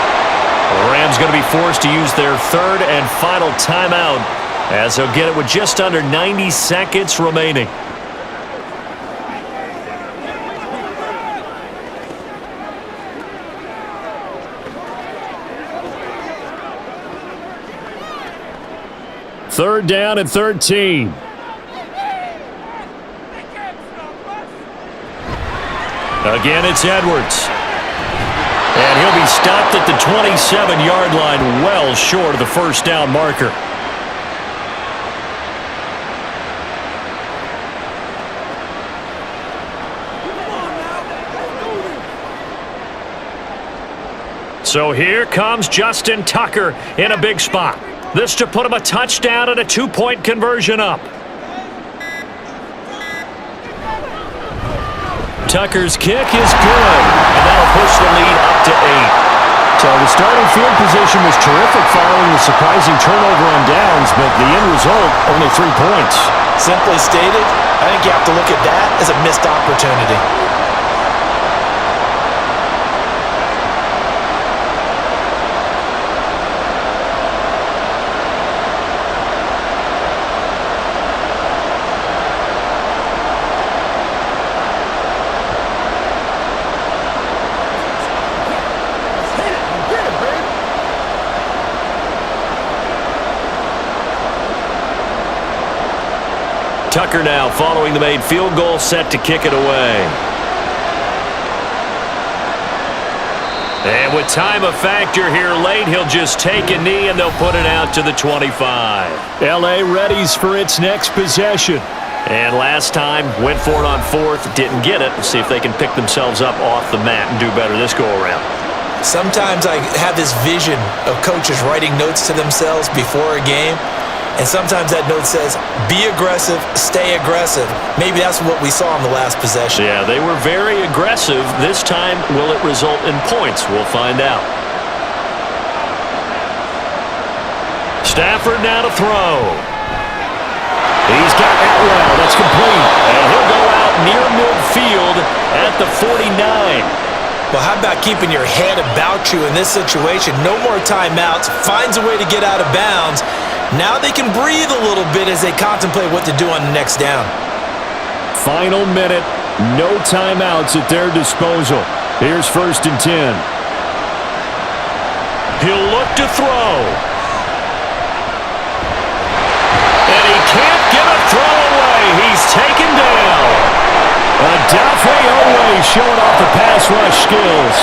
The Rams going to be forced to use their third and final timeout as they'll get it with just under 90 seconds remaining. Third down and 13. Again, it's Edwards. And he'll be stopped at the 27-yard line, well short of the first down marker. So here comes Justin Tucker in a big spot. This to put him a touchdown and a 2-point conversion up. Tucker's kick is good, and that'll push the lead up to 8. So the starting field position was terrific following the surprising turnover on downs, but the end result, only 3 points. Simply stated, I think you have to look at that as a missed opportunity. Tucker now following the made field goal, set to kick it away. And with time a factor here late, he'll just take a knee and they'll put it out to the 25. L.A. readies for its next possession. And last time, went for it on 4th, didn't get it. Let's see if they can pick themselves up off the mat and do better this go-around. Sometimes I have this vision of coaches writing notes to themselves before a game. And sometimes that note says, be aggressive, stay aggressive. Maybe that's what we saw in the last possession. Yeah, they were very aggressive. This time, will it result in points? We'll find out. Stafford now to throw. He's got Atwell. That's complete. And he'll go out near midfield at the 49. Well, how about keeping your head about you in this situation? No more timeouts. Finds a way to get out of bounds. Now they can breathe a little bit as they contemplate what to do on the next down. Final minute. No timeouts at their disposal. Here's 1st and 10. He'll look to throw. And he can't get a throw away. He's taken down. Adafe Owe showing off the pass rush skills.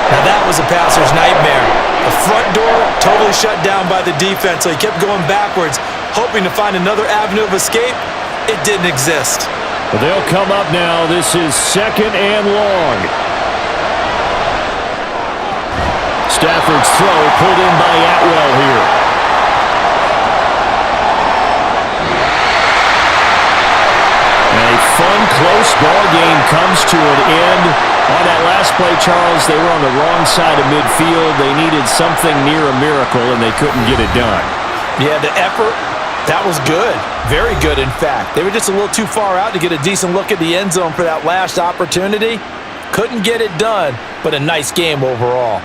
Now that was a passer's nightmare. The front door totally shut down by the defense, so he kept going backwards, hoping to find another avenue of escape. It didn't exist. They'll come up now. This is 2nd and long. Stafford's throw pulled in by Atwell here. A fun, close ball game comes to an end. On that last play, Charles, they were on the wrong side of midfield. They needed something near a miracle, and they couldn't get it done. Yeah, the effort, that was good. Very good, in fact. They were just a little too far out to get a decent look at the end zone for that last opportunity. Couldn't get it done, but a nice game overall.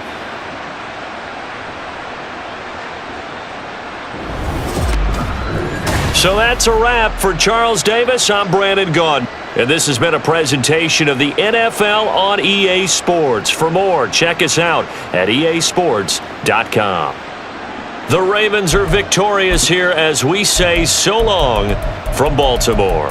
So that's a wrap for Charles Davis. I'm Brandon Gaudin. And this has been a presentation of the NFL on EA Sports. For more, check us out at easports.com. The Ravens are victorious here as we say so long from Baltimore.